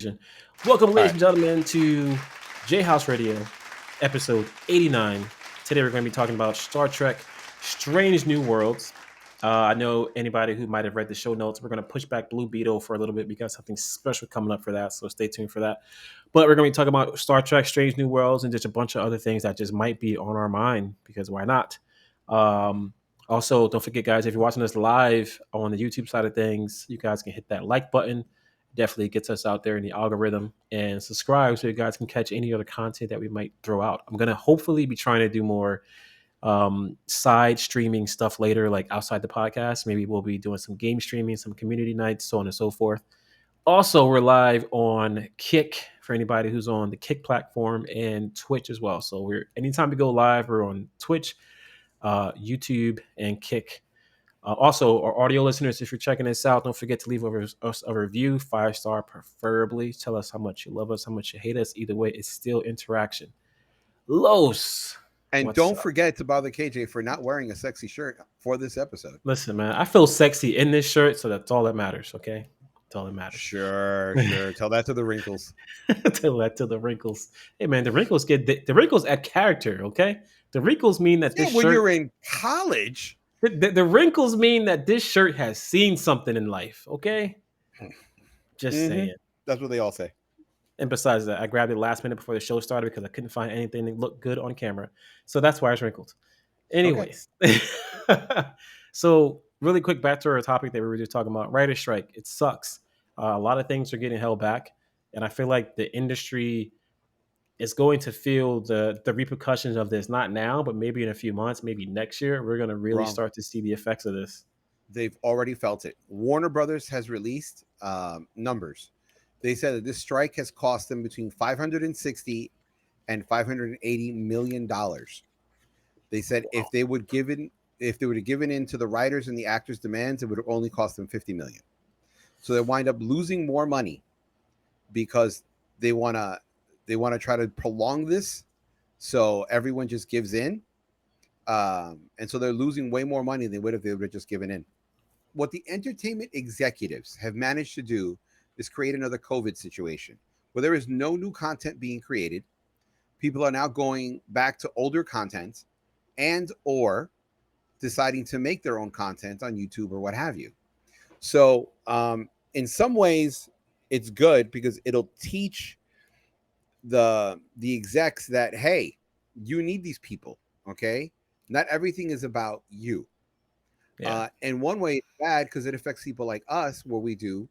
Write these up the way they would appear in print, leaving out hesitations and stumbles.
Welcome, All ladies right. and gentlemen, to JHouze Radio, episode 89. Today we're going to be talking about Star Trek Strange New Worlds. I know anybody who might have read the show notes, we're going to push back Blue Beetle for a little bit because something special coming up for that, so stay tuned for that. But we're going to be talking about Star Trek Strange New Worlds and just a bunch of other things that just might be on our mind because why not? Also, don't forget, guys, if you're watching us live on the YouTube side of things, you guys can hit that like button. Definitely gets us out there in the algorithm, and subscribe so you guys can catch any other content that we might throw out. I'm going to hopefully be trying to do more side streaming stuff later, like outside the podcast. Maybe we'll be doing some game streaming, some community nights, so on and so forth. Also, we're live on Kick for anybody who's on the Kick platform and Twitch as well. So we're anytime we go live, we're on Twitch, YouTube, and Kick. Also, our audio listeners, if you're checking this out, don't forget to leave us a review, 5-star preferably. Tell us how much you love us, how much you hate us. Either way, it's still interaction. Los, And what's don't up? forget to bother KJ for not wearing a sexy shirt for this episode. Listen, man, I feel sexy in this shirt, so that's all that matters, okay? That's all that matters. Sure. Tell that to the wrinkles. Tell that to the wrinkles. Hey, man, the wrinkles the wrinkles add character, okay? The wrinkles mean that Yeah, this when shirt, you're in college. the wrinkles mean that this shirt has seen something in life, okay? Just Mm-hmm. saying. That's what they all say. And besides that, I grabbed it last minute before the show started because I couldn't find anything that looked good on camera. So that's why it's wrinkled. Okay. Anyways, so really quick back to our topic that we were just talking about, writer strike. It sucks. A lot of things are getting held back, and I feel like the industry is going to feel the repercussions of this. Not now, but maybe in a few months, maybe next year, we're going to really Wrong. start to see the effects of this. They've already felt it. Warner Brothers has released numbers. They said that this strike has cost them between 560 and 580 million dollars. They said if they would have given in to the writers and the actors' demands, it would have only cost them 50 million. So they wind up losing more money because they wanna try to prolong this, so everyone just gives in, and so they're losing way more money than they would if they would have just given in. What the entertainment executives have managed to do is create another COVID situation where there is no new content being created. People are now going back to older content and or deciding to make their own content on YouTube or what have you. So in some ways, it's good because it'll teach the execs that hey, you need these people. Okay, not everything is about you. Yeah, And one way it's bad because it affects people like us, where we do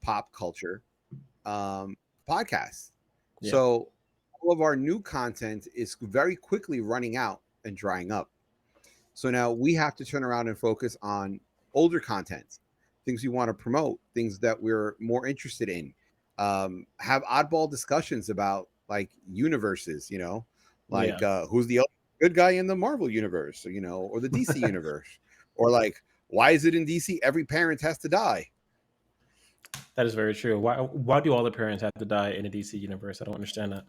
pop culture um, podcasts. yeah, So all of our new content is very quickly running out and drying up. So now we have to turn around and focus on older content, things we want to promote, things that we're more interested in. Have oddball discussions about like universes, like yeah. who's the good guy in the Marvel universe, or the DC universe, or like why is it in DC every parent has to die? That is very true. Why do all the parents have to die in a DC universe? I don't understand that.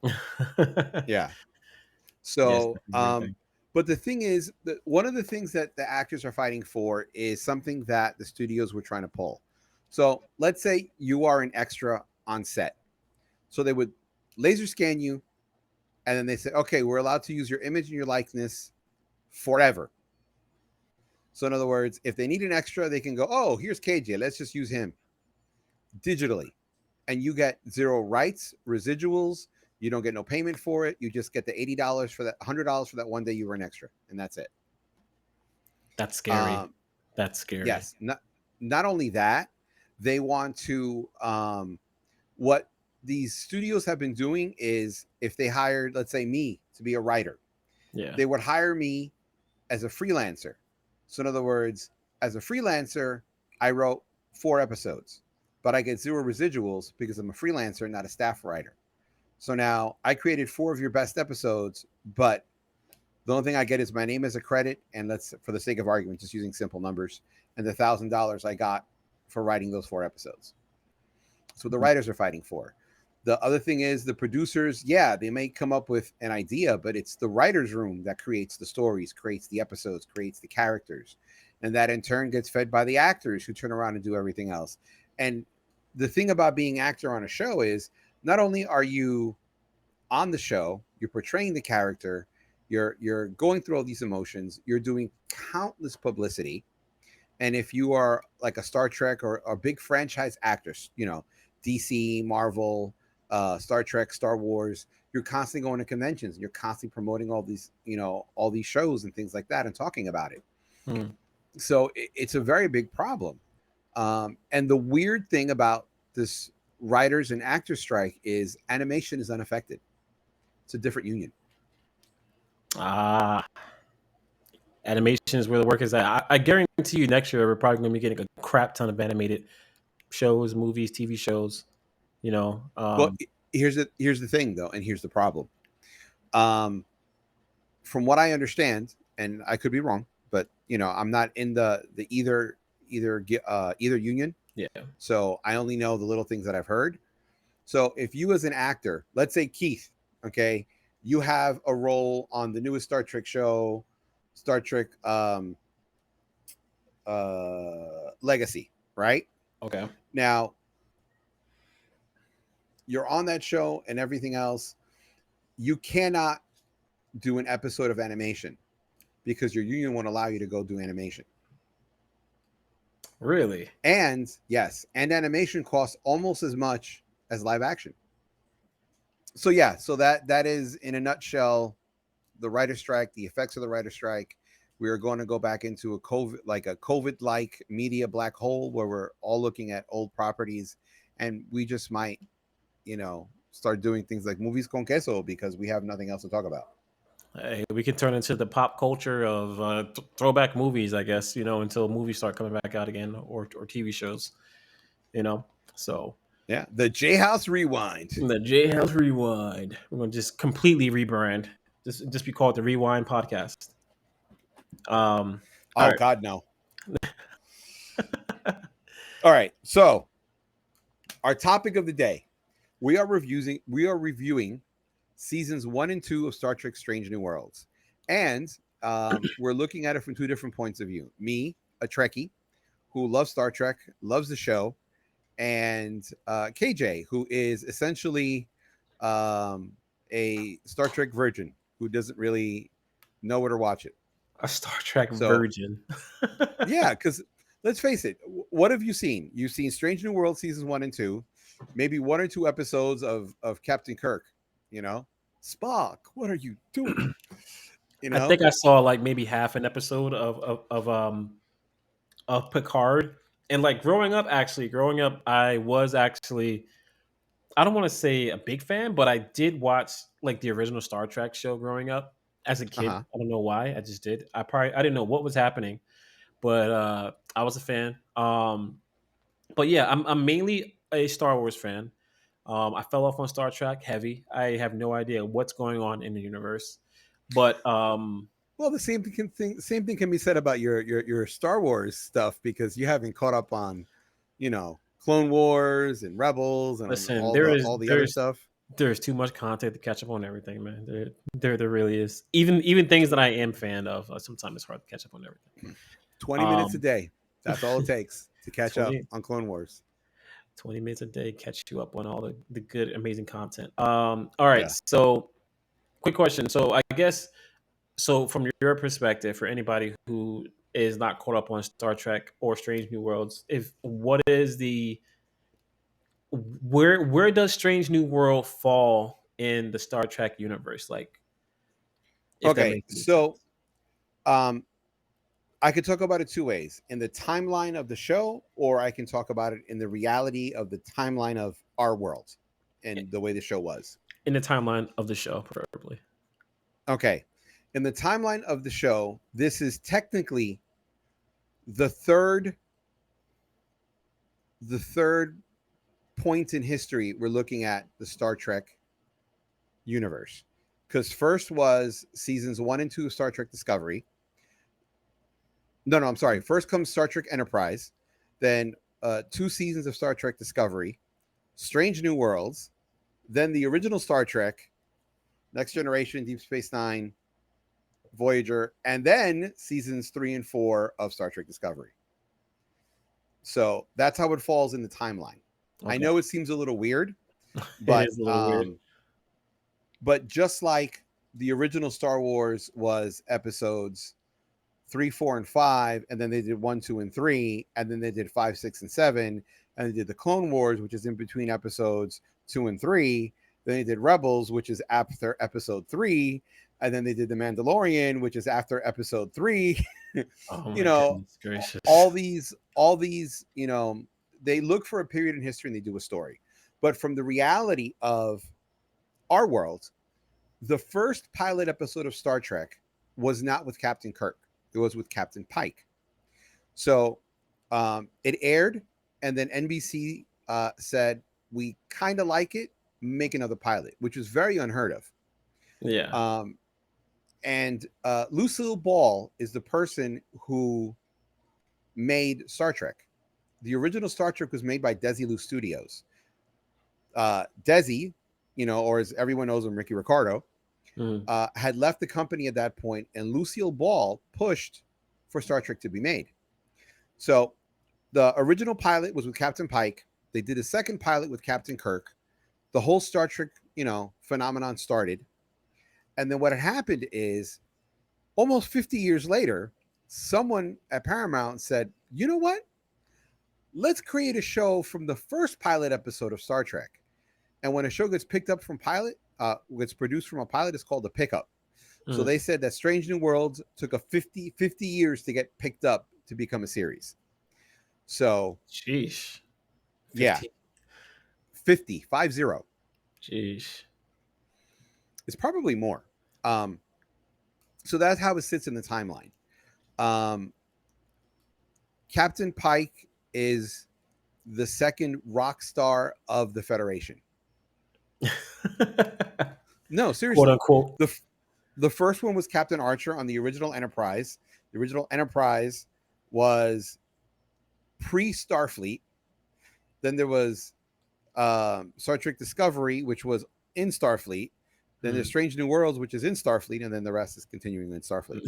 Yeah. Yes, So, that's a weird thing. but the thing is that one of the things that the actors are fighting for is something that the studios were trying to pull. So let's say you are an extra on set. So they would laser scan you, and then they say, okay, we're allowed to use your image and your likeness forever. So in other words, if they need an extra, they can go, oh, here's KJ. Let's just use him digitally. And you get zero rights, residuals. You don't get no payment for it. You just get the $80 for that, $100 for that one day you were an extra, and that's it. That's scary. Um, That's scary. yes. Not only that, they want to. What these studios have been doing is, if they hired, let's say, me to be a writer, Yeah. they would hire me as a freelancer. So in other words, as a freelancer, I wrote 4 episodes, but I get zero residuals because I'm a freelancer, not a staff writer. So now I created 4 of your best episodes, but the only thing I get is my name as a credit, and let's, for the sake of argument, just using simple numbers, and the $1,000 I got for writing those 4 episodes. That's what the writers are fighting for. The other thing is the producers, yeah, they may come up with an idea, but it's the writer's room that creates the stories, creates the episodes, creates the characters. And that in turn gets fed by the actors who turn around and do everything else. And the thing about being actor on a show is not only are you on the show, you're portraying the character, you're going through all these emotions, you're doing countless publicity. And if you are like a Star Trek or a big franchise actor, you know, DC, Marvel, Star Trek, Star Wars, you're constantly going to conventions. You're constantly promoting all these, you know, all these shows and things like that and talking about it. Hmm. So it's a very big problem. And the weird thing about this writers and actors strike is animation is unaffected. It's a different union. Ah, animation is where the work is at. I guarantee you, next year we're probably going to be getting a crap ton of animated shows, movies, TV shows. You know, Well, here's the thing though, and here's the problem. Um, from what I understand, and I could be wrong, but you know, I'm not in the either union, yeah. so I only know the little things that I've heard. So if you as an actor, let's say Keith, okay, you have a role on the newest Star Trek show, Star Trek Legacy, right? Okay. Now you're on that show and everything else. You cannot do an episode of animation because your union won't allow you to go do animation. Really? And yes, and animation costs almost as much as live action. So yeah, so that is in a nutshell the writer strike, the effects of the writer strike. We are going to go back into a COVID like media black hole where we're all looking at old properties, and we just might, you know, start doing things like movies con queso because we have nothing else to talk about. Hey, we can turn into the pop culture of throwback movies, I guess. You know, until movies start coming back out again, or TV shows. You know, so Yeah, the JHouze rewind. the JHouze Rewind. We're gonna just completely rebrand. Just be called the Rewind Podcast. All Oh right. God, no. All right, so our topic of the day: we are reviewing seasons 1 and 2 of Star Trek: Strange New Worlds, and we're looking at it from two different points of view. Me, a Trekkie who loves Star Trek, loves the show, and KJ, who is essentially um, a Star Trek virgin who doesn't really know where to watch it. A Star Trek So virgin. yeah, because let's face it, what have you seen? You've seen Strange New World seasons 1 and 2, maybe 1 or 2 episodes of Captain Kirk. You know, Spock, what are you doing? You I know, think I saw like maybe half an episode of Picard. And like growing up, I was actually, I don't want to say a big fan, but I did watch like the original Star Trek show growing up as a uh kid. huh. I don't know why, I just did. I didn't know what was happening, but I was a fan. But yeah, I'm mainly a Star Wars fan. I fell off on Star Trek heavy. I have no idea what's going on in the universe, but Well, the same thing can be said about your Star Wars stuff because you haven't caught up on, you know, Clone Wars and Rebels and on listen, all the other stuff. there's too much content to catch up on everything, man. There really is. Even things that I am fan of, sometimes it's hard to catch up on everything. 20 minutes a Um, day. That's all it takes to catch up 20, on Clone Wars. 20 minutes a day catch you up on all the good, amazing content. All right, Yeah. so quick question. So I guess so from your perspective, for anybody who is not caught up on Star Trek or Strange New Worlds, if what is the where does Strange New World fall in the Star Trek universe? Like, if that Okay. makes any So sense. um, I could talk about it two ways: in the timeline of the show, or I can talk about it in the reality of the timeline of our world and the way the show was. In the timeline of the show, preferably. Okay. In the timeline of the show, this is technically the third the third point in history we're looking at the Star Trek universe. Because first was seasons 1 and 2 of Star Trek Discovery. No, I'm sorry. First comes Star Trek Enterprise, then 2 seasons of Star Trek Discovery, Strange New Worlds, then the original Star Trek, Next Generation, Deep Space Nine, Voyager, and then seasons 3 and 4 of Star Trek Discovery. So that's how it falls in the timeline. I Okay. know it seems a little weird, It but is a little weird. just like the original Star Wars was episodes 3, 4, and 5, and then they did 1, 2, and 3, and then they did 5, 6, and 7, and they did the Clone Wars, which is in between episodes 2 and 3. Then they did Rebels, which is after episode 3, and then they did the Mandalorian, which is after episode 3. Oh you my know, goodness gracious. all these, they look for a period in history and they do a story. But from the reality of our world, the first pilot episode of Star Trek was not with Captain Kirk. It was with Captain Pike. So it aired, and then NBC said, we kind of like it, make another pilot, which was very unheard of. Yeah. And Lucille Ball is the person who made Star Trek. The original Star Trek was made by Desilu Studios. Desi, or as everyone knows him, Ricky Ricardo, had left the company at that point, and Lucille Ball pushed for Star Trek to be made. So the original pilot was with Captain Pike. They did a second pilot with Captain Kirk. The whole Star Trek, phenomenon started. And then what had happened is almost 50 years later, someone at Paramount said, you know what? Let's create a show from the first pilot episode of Star Trek. And when a show gets picked up from pilot, gets produced from a pilot, it's called a pickup. So they said that Strange New Worlds took a 50 years to get picked up to become a series. So, Sheesh. 50. yeah, 50. Sheesh. It's probably more. So that's how it sits in the timeline. Captain Pike is the second rock star of the Federation. No, seriously. Quote unquote. The first one was Captain Archer on the original Enterprise. The original Enterprise was pre-Starfleet. Then there was Star Trek Discovery, which was in Starfleet. Then there's Strange New Worlds, which is in Starfleet, and then the rest is continuing in Starfleet.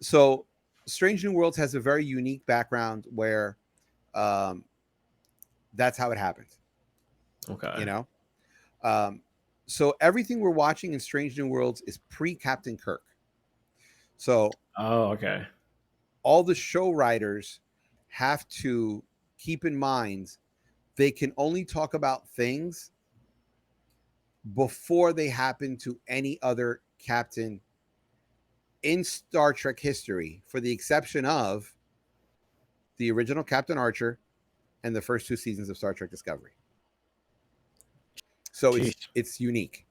So Strange New Worlds has a very unique background where that's how it happened. Okay. So everything we're watching in Strange New Worlds is pre-Captain Kirk. So okay. all the show writers have to keep in mind they can only talk about things before they happen to any other captain in Star Trek history, for the exception of the original Captain Archer and the first 2 seasons of Star Trek Discovery. So it's unique.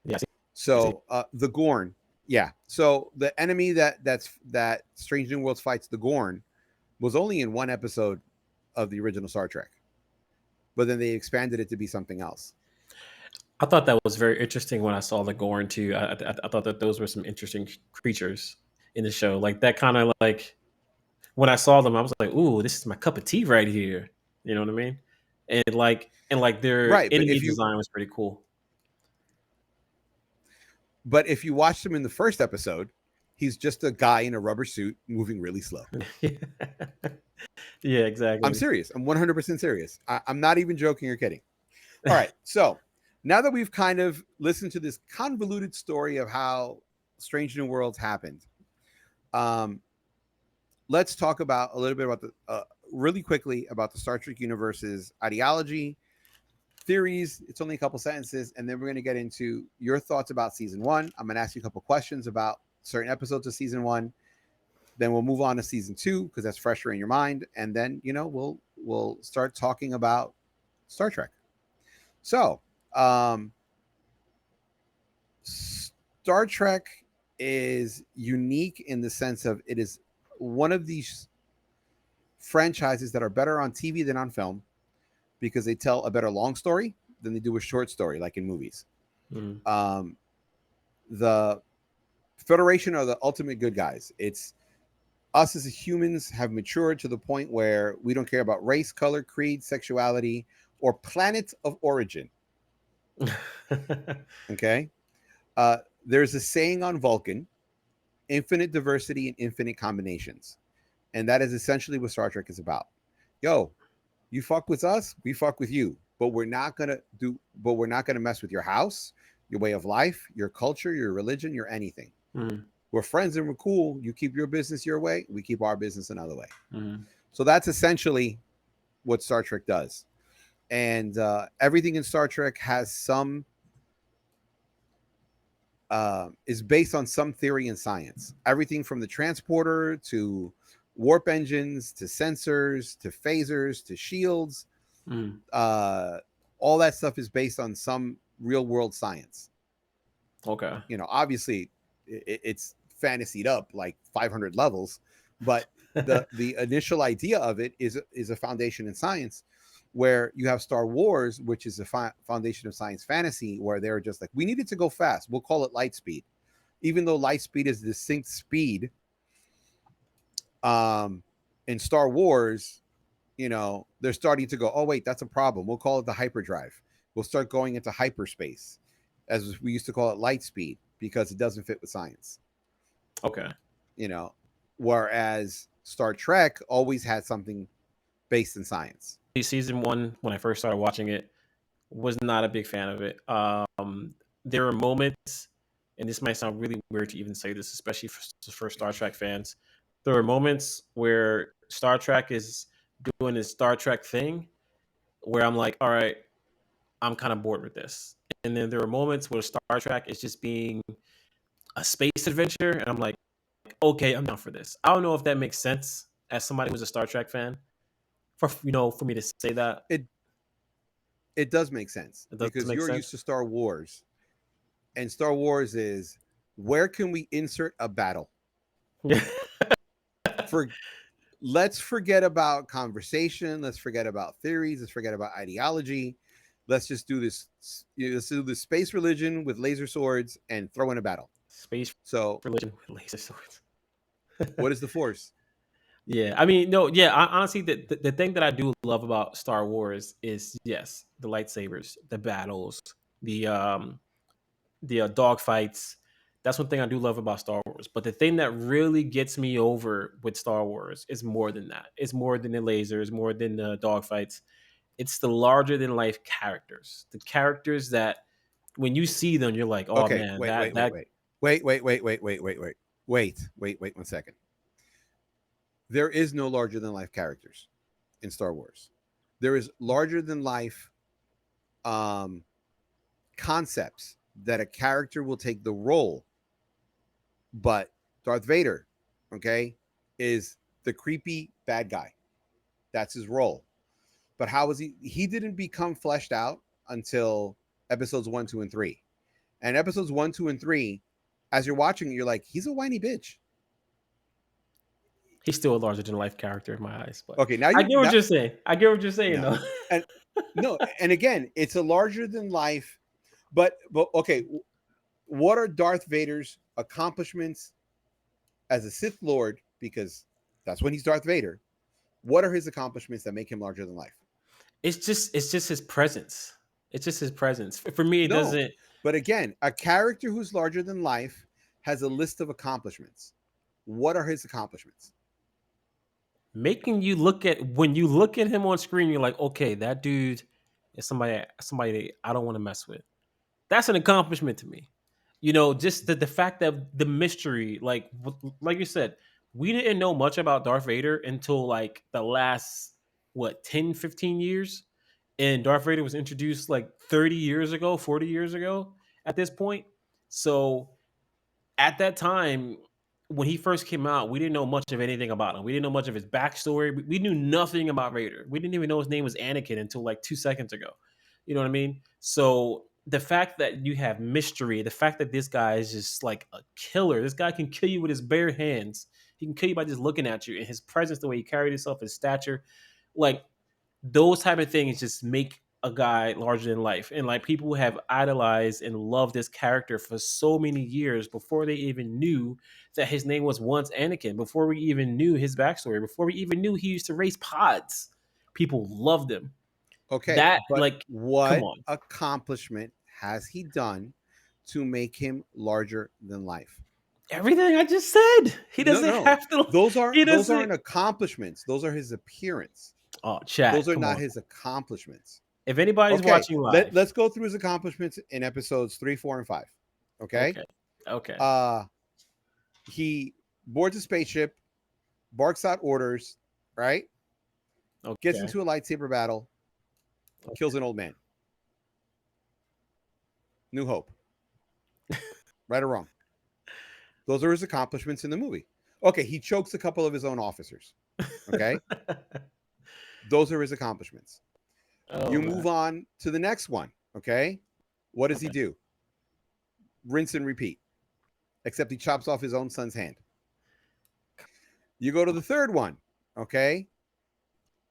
Yeah. So the Gorn, yeah. So the enemy that Strange New Worlds fights, the Gorn, was only in one episode of the original Star Trek, but then they expanded it to be something else. I thought that was very interesting when I saw the Gorn too. I thought that those were some interesting creatures in the show. Like that kind of like when I saw them, I was like, "Ooh, this is my cup of tea right here." You know what I mean? And like their Right, enemy design was pretty cool. But if you watch him in the first episode, he's just a guy in a rubber suit moving really slow. Yeah, exactly. I'm serious. I'm 100% serious. I'm not even joking or kidding. All right. So now that we've kind of listened to this convoluted story of how Strange New Worlds happened, let's talk about a little bit about really quickly about the Star Trek universe's ideology, theories. It's only a couple sentences, and then we're going to get into your thoughts about season 1. I'm going to ask you a couple questions about certain episodes of season 1. Then we'll move on to season 2 because that's fresher in your mind, and then we'll start talking about Star Trek. So, Star Trek is unique in the sense of it is one of these franchises that are better on TV than on film because they tell a better long story than they do a short story, like in movies. The Federation are the ultimate good guys. It's us as humans have matured to the point where we don't care about race, color, creed, sexuality, or planet of origin. Okay? There's a saying on Vulcan, infinite diversity and infinite combinations. And that is essentially what Star Trek is about. Yo, You fuck with us, we fuck with you. But we're not gonna mess with your house, your way of life, your culture, your religion, your anything. Mm, We're friends and we're cool. You keep your business your way, we keep our business another way. mm, So that's essentially what Star Trek does. And everything in Star Trek has some is based on some theory in science. Everything from the transporter to warp engines to sensors to phasers to shields, mm. uh, all that stuff is based on some real world science. Okay. Obviously, it's fantasied up like 500 levels, but the initial idea of it is a foundation in science. Where you have Star Wars, which is a foundation of science fantasy, where they're just like, we needed to go fast. We'll call it light speed, even though light speed is distinct speed. Um, in Star Wars, they're starting to go, oh wait, that's a problem. We'll call it the hyperdrive. We'll start going into hyperspace, as we used to call it light speed, because it doesn't fit with science. Okay. You know, whereas Star Trek always had something based in science. Season one, when I first started watching it, was not a big fan of it. There are moments, and this might sound really weird to even say this, especially for Star Trek fans. There are moments where Star Trek is doing this Star Trek thing where I'm like, all right, I'm kind of bored with this. And then there are moments where Star Trek is just being a space adventure, and I'm like, okay, I'm down for this. I don't know if that makes sense as somebody who's a Star Trek fan, for me to say that. It does make sense It does because make you're used sense. to Star Wars, and Star Wars is, where can we insert a battle? For Let's forget about conversation, let's forget about theories, let's forget about ideology. Let's just do this. Let's do this space religion with laser swords and throw in a battle. Space So, religion with laser swords. what is the Force? Yeah, I mean, no, yeah. Honestly, the thing that I do love about Star Wars is, yes, the lightsabers, the battles, the dog fights. That's one thing I do love about Star Wars. But the thing that really gets me over with Star Wars is more than that. It's more than the lasers, more than the dog fights. It's the larger than life characters. The characters that when you see them, you're like, oh Okay, man, wait, that wait, wait, that wait, wait, wait, wait, wait, wait, wait, wait, wait 1 second. There is no larger than life characters in Star Wars. There is larger than life um, concepts that a character will take the role. But Darth Vader, okay, is the creepy bad guy. That's his role. But how was he? He didn't become fleshed out until episodes 1, 2, and 3. And episodes 1, 2, and 3, as you're watching it, you're like, he's a whiny bitch. he's still a larger than life character in my eyes. But Okay, now I you get what now you're saying. I get what you're saying, no, though. and no, and again, it's a larger than life. But okay, what are Darth Vader's accomplishments as a Sith Lord? Because that's when he's Darth Vader. What are his accomplishments that make him larger than life? It's just his presence. It's just his presence. For me, it No. doesn't But again, a character who's larger than life has a list of accomplishments. What are his accomplishments? making you look at when you look at him on screen. You're like, okay, that dude is somebody I don't want to mess with. That's an accomplishment to me. Just the fact that the mystery, like you said, we didn't know much about Darth Vader until like the last, what, 10, 15 years. And Darth Vader was introduced like 30 years ago, 40 years ago at this point. So at that time, when he first came out, we didn't know much of anything about him. We didn't know much of his backstory. We knew nothing about Vader. We didn't even know his name was Anakin until like 2 seconds ago. You know what I mean? So the fact that you have mystery, the fact that this guy is just like a killer, this guy can kill you with his bare hands. He can kill you by just looking at you, and his presence, the way he carried himself, his stature, like those type of things just make a guy larger than life. And like people have idolized and loved this character for so many years before they even knew that his name was once Anakin, before we even knew his backstory, before we even knew he used to race pods. People loved him. Okay, That, but like, come what on. accomplishment has he done to make him larger than life? Everything I just said. He No, doesn't no. have to Those he aren't doesn't accomplishments. Those are his appearance. Oh, chat. Those are Come not on. his accomplishments. If anybody's Okay, watching live, let's go through his accomplishments in episodes 3, 4, and 5. Okay. okay, okay, Uh he boards a spaceship, barks out orders, right? Gets okay. into a lightsaber battle, kills an old man. New Hope. Right or wrong? Those are his accomplishments in the movie. Okay, he chokes a couple of his own officers. Okay? Those are his accomplishments. Oh You man. move on to the next one. Okay? What does he Okay. do? Rinse and repeat. Except he chops off his own son's hand. You go to the third one. Okay?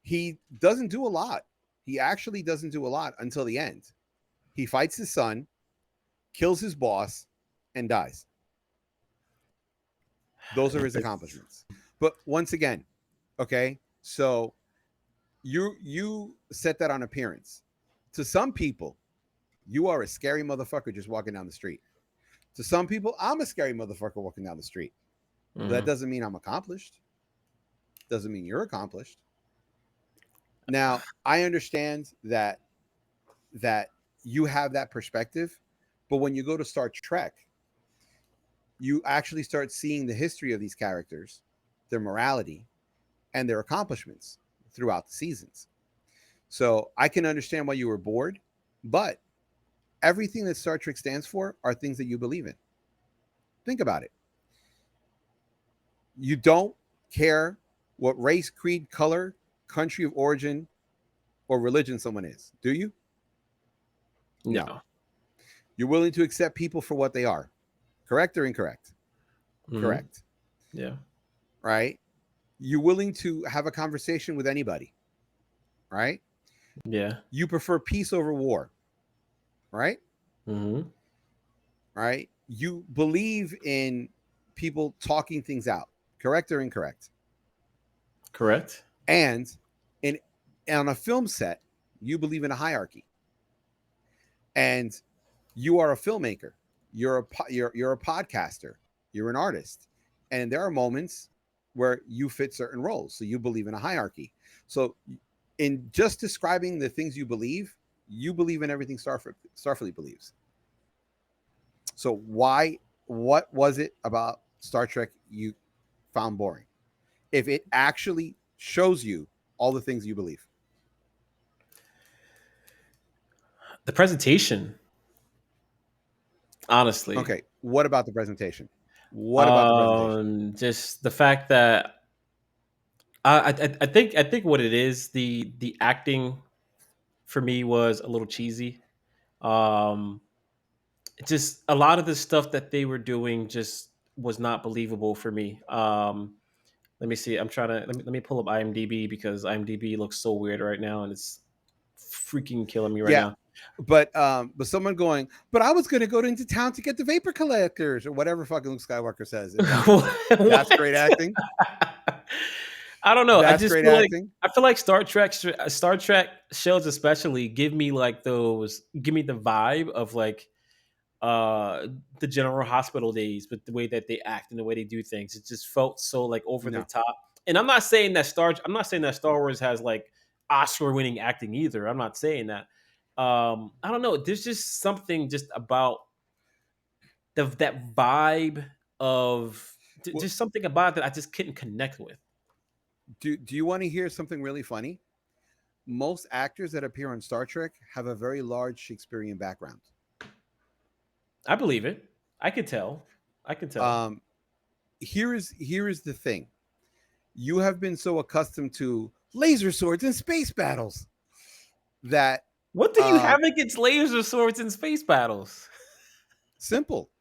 He doesn't do a lot. He actually doesn't do a lot until the end. He fights his son, kills his boss, and dies. Those are his accomplishments. But once again, okay, so you set that on appearance. To some people, you are a scary motherfucker just walking down the street. To some people, I'm a scary motherfucker walking down the street. But that doesn't mean I'm accomplished. Doesn't mean you're accomplished. Now, I understand that you have that perspective, but when you go to Star Trek, you actually start seeing the history of these characters, their morality, and their accomplishments throughout the seasons. So I can understand why you were bored, but everything that Star Trek stands for are things that you believe in. Think about it. You don't care what race, creed, color, country of origin, or religion someone is, do you? No. No. You're willing to accept people for what they are. Correct or incorrect? Correct. Yeah. Right? You're willing to have a conversation with anybody. Right? Yeah. You prefer peace over war. Right? Right? You believe in people talking things out. Correct or incorrect? Correct. And in on a film set, you believe in a hierarchy. And you are a filmmaker. You're a podcaster. You're an artist. And there are moments where you fit certain roles. So you believe in a hierarchy. So in just describing the things you believe in everything Starfleet believes. So what was it about Star Trek you found boring? If it actually shows you all the things you believe. The presentation, honestly. Okay, what about the presentation? What about the presentation? Just the fact that I think what it is, the acting for me was a little cheesy. Um, just a lot of the stuff that they were doing just was not believable for me. Let me see. I'm trying to let me pull up IMDb because IMDb looks so weird right now, and it's freaking killing me right Yeah, now. but someone going, but I was going to go into town to get the vapor collectors or whatever fucking Luke Skywalker says. That's great acting. I don't know. That's great acting. I feel like Star Trek shows especially give me the vibe of like the General Hospital days, but the way that they act and the way they do things, it just felt so like over the No. top. And I'm not saying that Star Wars has like Oscar winning acting either. I'm not saying that. I don't know. There's just something just about that vibe of Well, just something about it that I just couldn't connect with. do you want to hear something really funny? Most actors that appear on Star Trek have a very large Shakespearean background. I believe it. I could tell. I could tell. Um, here is the thing. You have been so accustomed to laser swords and space battles that What do you have against laser swords in space battles? simple.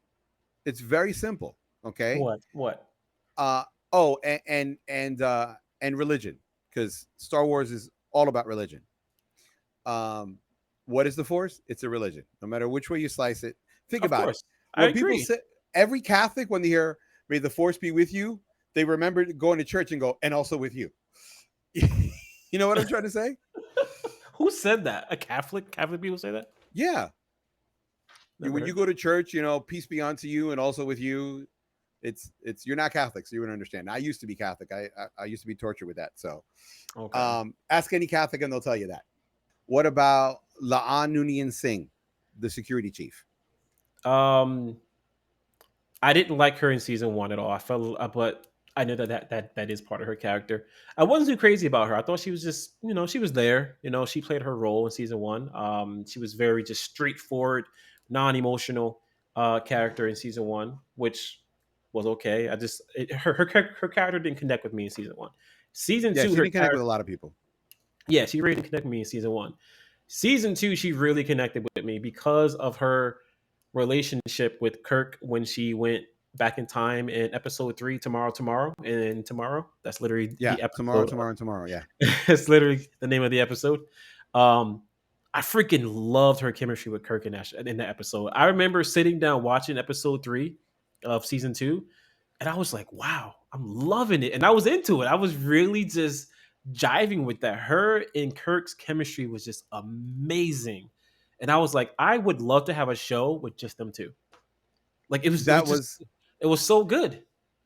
It's very simple. Okay. What? What? Uh oh, and religion, because Star Wars is all about religion. Um, what is the Force? It's a religion. No matter which way you slice it. Think Of about it. course. I When people agree. say every Catholic, when they hear "May the Force be with you," they remember going to church and go, "And also with you." You know what I'm trying to say? Who said that? A Catholic? Catholic people say that? Yeah. Never When heard you that. go to church, peace be unto you and also with you. it's you're not Catholic, so you wouldn't understand. I used to be Catholic. I used to be tortured with that. So Okay. ask any Catholic and they'll tell you that. What about Laan Noonien Singh, the security chief? Um, I didn't like her in season one at all. I felt, but I know that is part of her character. I wasn't too crazy about her. I thought she was just, she was there. She played her role in season one. She was very just straightforward, non-emotional character in season one, which was okay. Her character didn't connect with me in season one. Season Yeah, two, she her didn't connect with character, a lot of people. yeah, she really didn't connect with me in season one. Season two, she really connected with me because of her relationship with Kirk when she went back in time in episode three, Tomorrow, and Tomorrow. That's literally Yeah, the tomorrow, episode. tomorrow, and tomorrow. Yeah, It's literally the name of the episode. Um, I freaking loved her chemistry with Kirk in that episode. I remember sitting down watching episode three of season two, and I was like, wow, I'm loving it. And I was into it. I was really just jiving with that. Her and Kirk's chemistry was just amazing. And I was like, I would love to have a show with just them two. Like that was it was so good.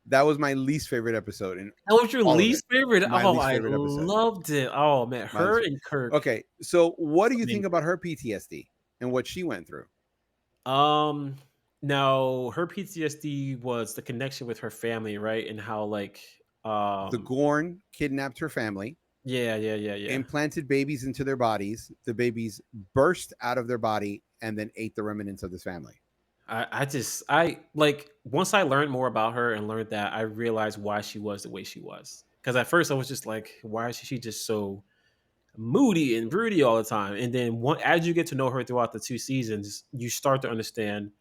that was my least favorite episode in That was your all of it. least favorite? My Oh, least I favorite episode. loved it. Oh man, My least her favorite. and Kirk. Okay, so what do you think Amazing. about her PTSD and what she went through? Um, Now her PTSD was the connection with her family, right? And how like The Gorn kidnapped her family, yeah. implanted babies into their bodies. The babies burst out of their body and then ate the remnants of this family. I like once I learned more about her and learned that I realized why she was the way she was. Because at first I was just like, why is she just so moody and broody all the time? And then as you get to know her throughout the two seasons, you start to understand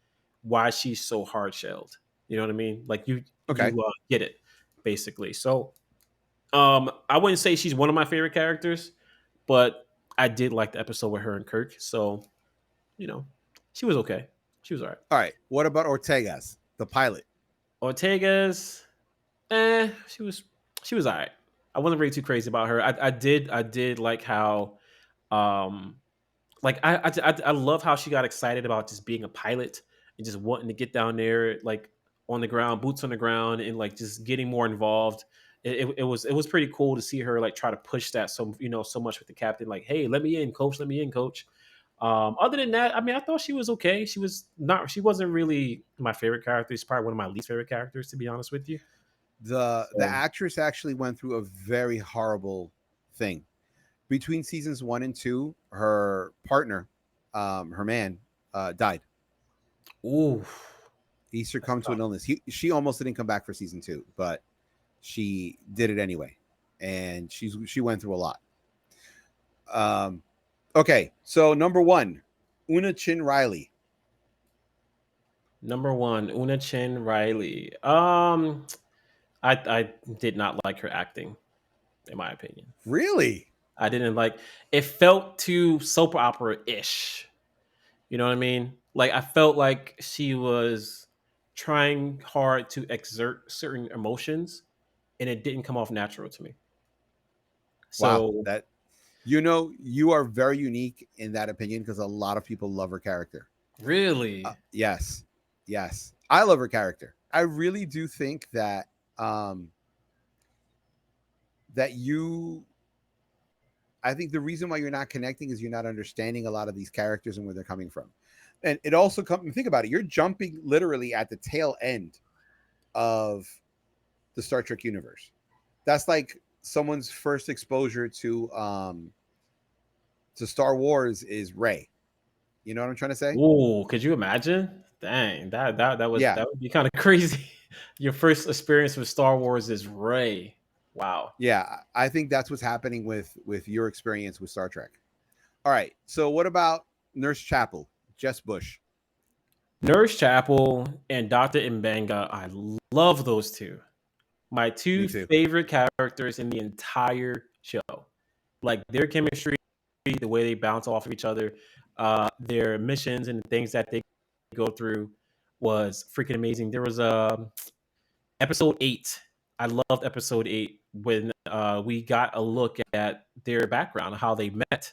why she's so hard shelled. You know what I mean? Like Okay. you get it basically. So I wouldn't say she's one of my favorite characters, but I did like the episode with her and Kirk. So you know, she was okay. She was all right. All right. What about Ortegas, the pilot? Ortega's, she was all right. I wasn't really too crazy about her. I did like how, um, like I love how she got excited about just being a pilot and just wanting to get down there, like on the ground, boots on the ground, and like just getting more involved. It was pretty cool to see her like try to push that so much with the captain, like, hey, let me in, coach, let me in, coach. Other than that, I mean, I thought she was okay. She wasn't really my favorite character. She's probably one of my least favorite characters, to be honest with you. The So, actress actually went through a very horrible thing between seasons 1 and 2. Her partner, her man, died. ooh, He that's succumbed to an tough. illness. She almost didn't come back for season 2, but she did it anyway, and she went through a lot. Um, okay, so number one, Una Chin Riley. Number one, Una Chen Riley. I did not like her acting, in my opinion. Really? I didn't like. It felt too soap opera ish. You know what I mean? Like I felt like she was trying hard to exert certain emotions, and it didn't come off natural to me. Wow, So that you are very unique in that opinion because a lot of people love her character. really, Yes, yes, I love her character. I really do think that um, that you. I think the reason why you're not connecting is you're not understanding a lot of these characters and where they're coming from. And it also comes. Think about it. You're jumping literally at the tail end of the Star Trek universe. That's like someone's first exposure to Star Wars is Ray. You know what I'm trying to say? ooh, could you imagine? Dang, Yeah, that would be kind of crazy. Your first experience with Star Wars is Ray. Wow. yeah. I think that's what's happening with your experience with Star Trek. All right. So what about Nurse Chapel, Jess Bush? Nurse Chapel and Dr. Mbenga, I love those two. My Me two too. favorite characters in the entire show. Like their chemistry, the way they bounce off of each other, their missions and the things that they go through was freaking amazing. There was episode 8. I loved episode 8 when we got a look at their background, how they met,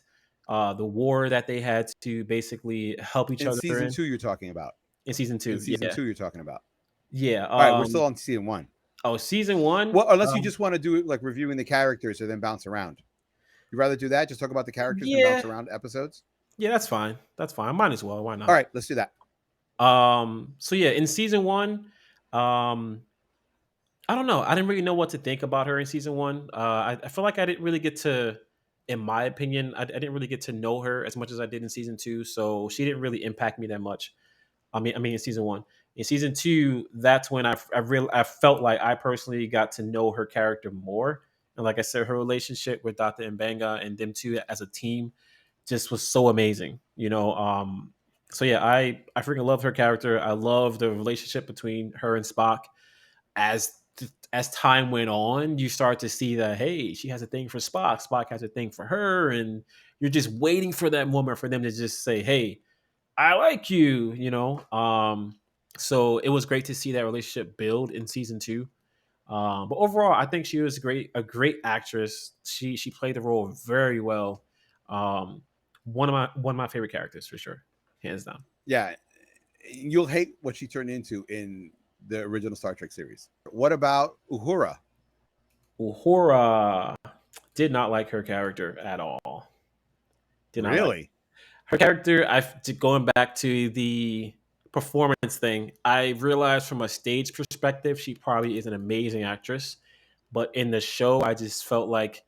the war that they had to basically help each In other season two, you're talking about. in season In two. season Yeah, two, you're talking about. Yeah. All right, we're still on season 1. Oh, season one. Well, unless you just want to do it like reviewing the characters and then bounce around. You'd rather do that? Just talk about the characters and Yeah. bounce around episodes? Yeah, that's fine. That's fine. Might as well. Why All not? right, let's do that. So yeah, in season one, um, I don't know. I didn't really know what to think about her in season one. I feel like I didn't really get to, in my opinion, I didn't really get to know her as much as I did in season two. So she didn't really impact me that much. I mean, in season one. In season two, that's when I felt like I personally got to know her character more. And like I said, her relationship with Dr. Mbanga and them two as a team just was so amazing. So yeah, I freaking love her character. I love the relationship between her and Spock. As time went on, you start to see that hey, she has a thing for Spock. Spock has a thing for her, and you're just waiting for that moment for them to just say, "Hey, I like you." So it was great to see that relationship build in season two. But overall, I think she was a great actress. She played the role very well. Um, one of my favorite characters for sure, hands down. Yeah, you'll hate what she turned into in the original Star Trek series. What about Uhura? Uhura did not like her character at all. Did not like Really? her character. Going back to the performance thing. I realized from a stage perspective, she probably is an amazing actress, but in the show, I just felt like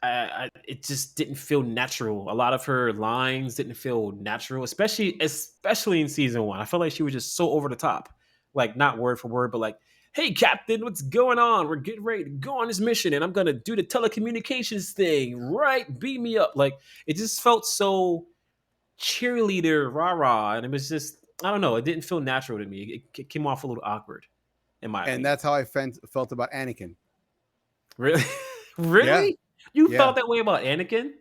it just didn't feel natural. A lot of her lines didn't feel natural, especially in season one. I felt like she was just so over the top, like not word for word, but like, "Hey, Captain, what's going on? We're getting ready to go on this mission, and I'm gonna do the telecommunications thing. Right? Beat me up." Like it just felt so cheerleader, rah rah, and it was just I don't know. It didn't feel natural to me. It came off a little awkward, in my And opinion. that's how I felt about Anakin. Really, Yeah, really, you yeah, felt that way about Anakin?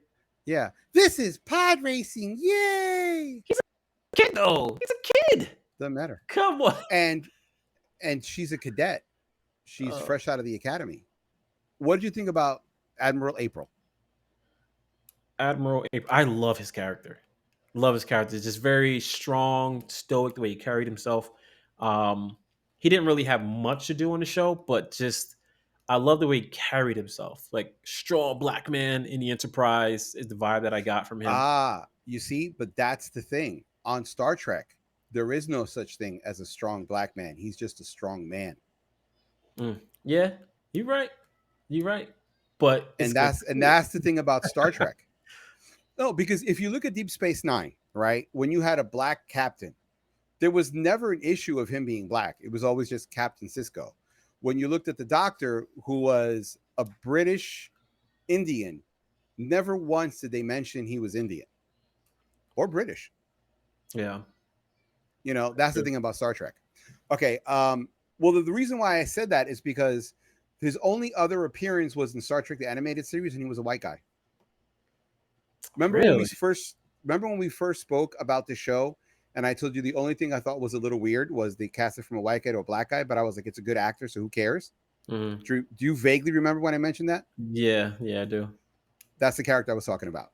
yeah. This is pod racing. Yay! Kid though. He's a kid. Doesn't matter. Come on. And she's a cadet. She's Uh, fresh out of the academy. What did you think about Admiral April? Admiral Ape. I love his character. Love his character. Just very strong, stoic the way he carried himself. Um, he didn't really have much to do on the show, but just I love the way he carried himself. Like strong black man in the Enterprise is the vibe that I got from him. Ah, you see, but that's the thing. On Star Trek, there is no such thing as a strong black man. He's just a strong man. Yeah, you're right. You're right. But it's And good. that's the thing about Star Trek. No, because if you look at Deep Space Nine, right, when you had a black captain, there was never an issue of him being black. It was always just Captain Cisco. When you looked at the Doctor, who was a British Indian, never once did they mention he was Indian or British. Yeah. You know, that's the thing about Star Trek. Okay. Well, the reason why I said that is because his only other appearance was in Star Trek the animated series, and he was a white guy. Remember when we Really? first spoke about the show, and I told you the only thing I thought was a little weird was they cast it from a white guy to a black guy, but I was like, it's a good actor, so who cares? Mhm. Do you vaguely remember when I mentioned that? Yeah. Yeah, I do. That's the character I was talking about.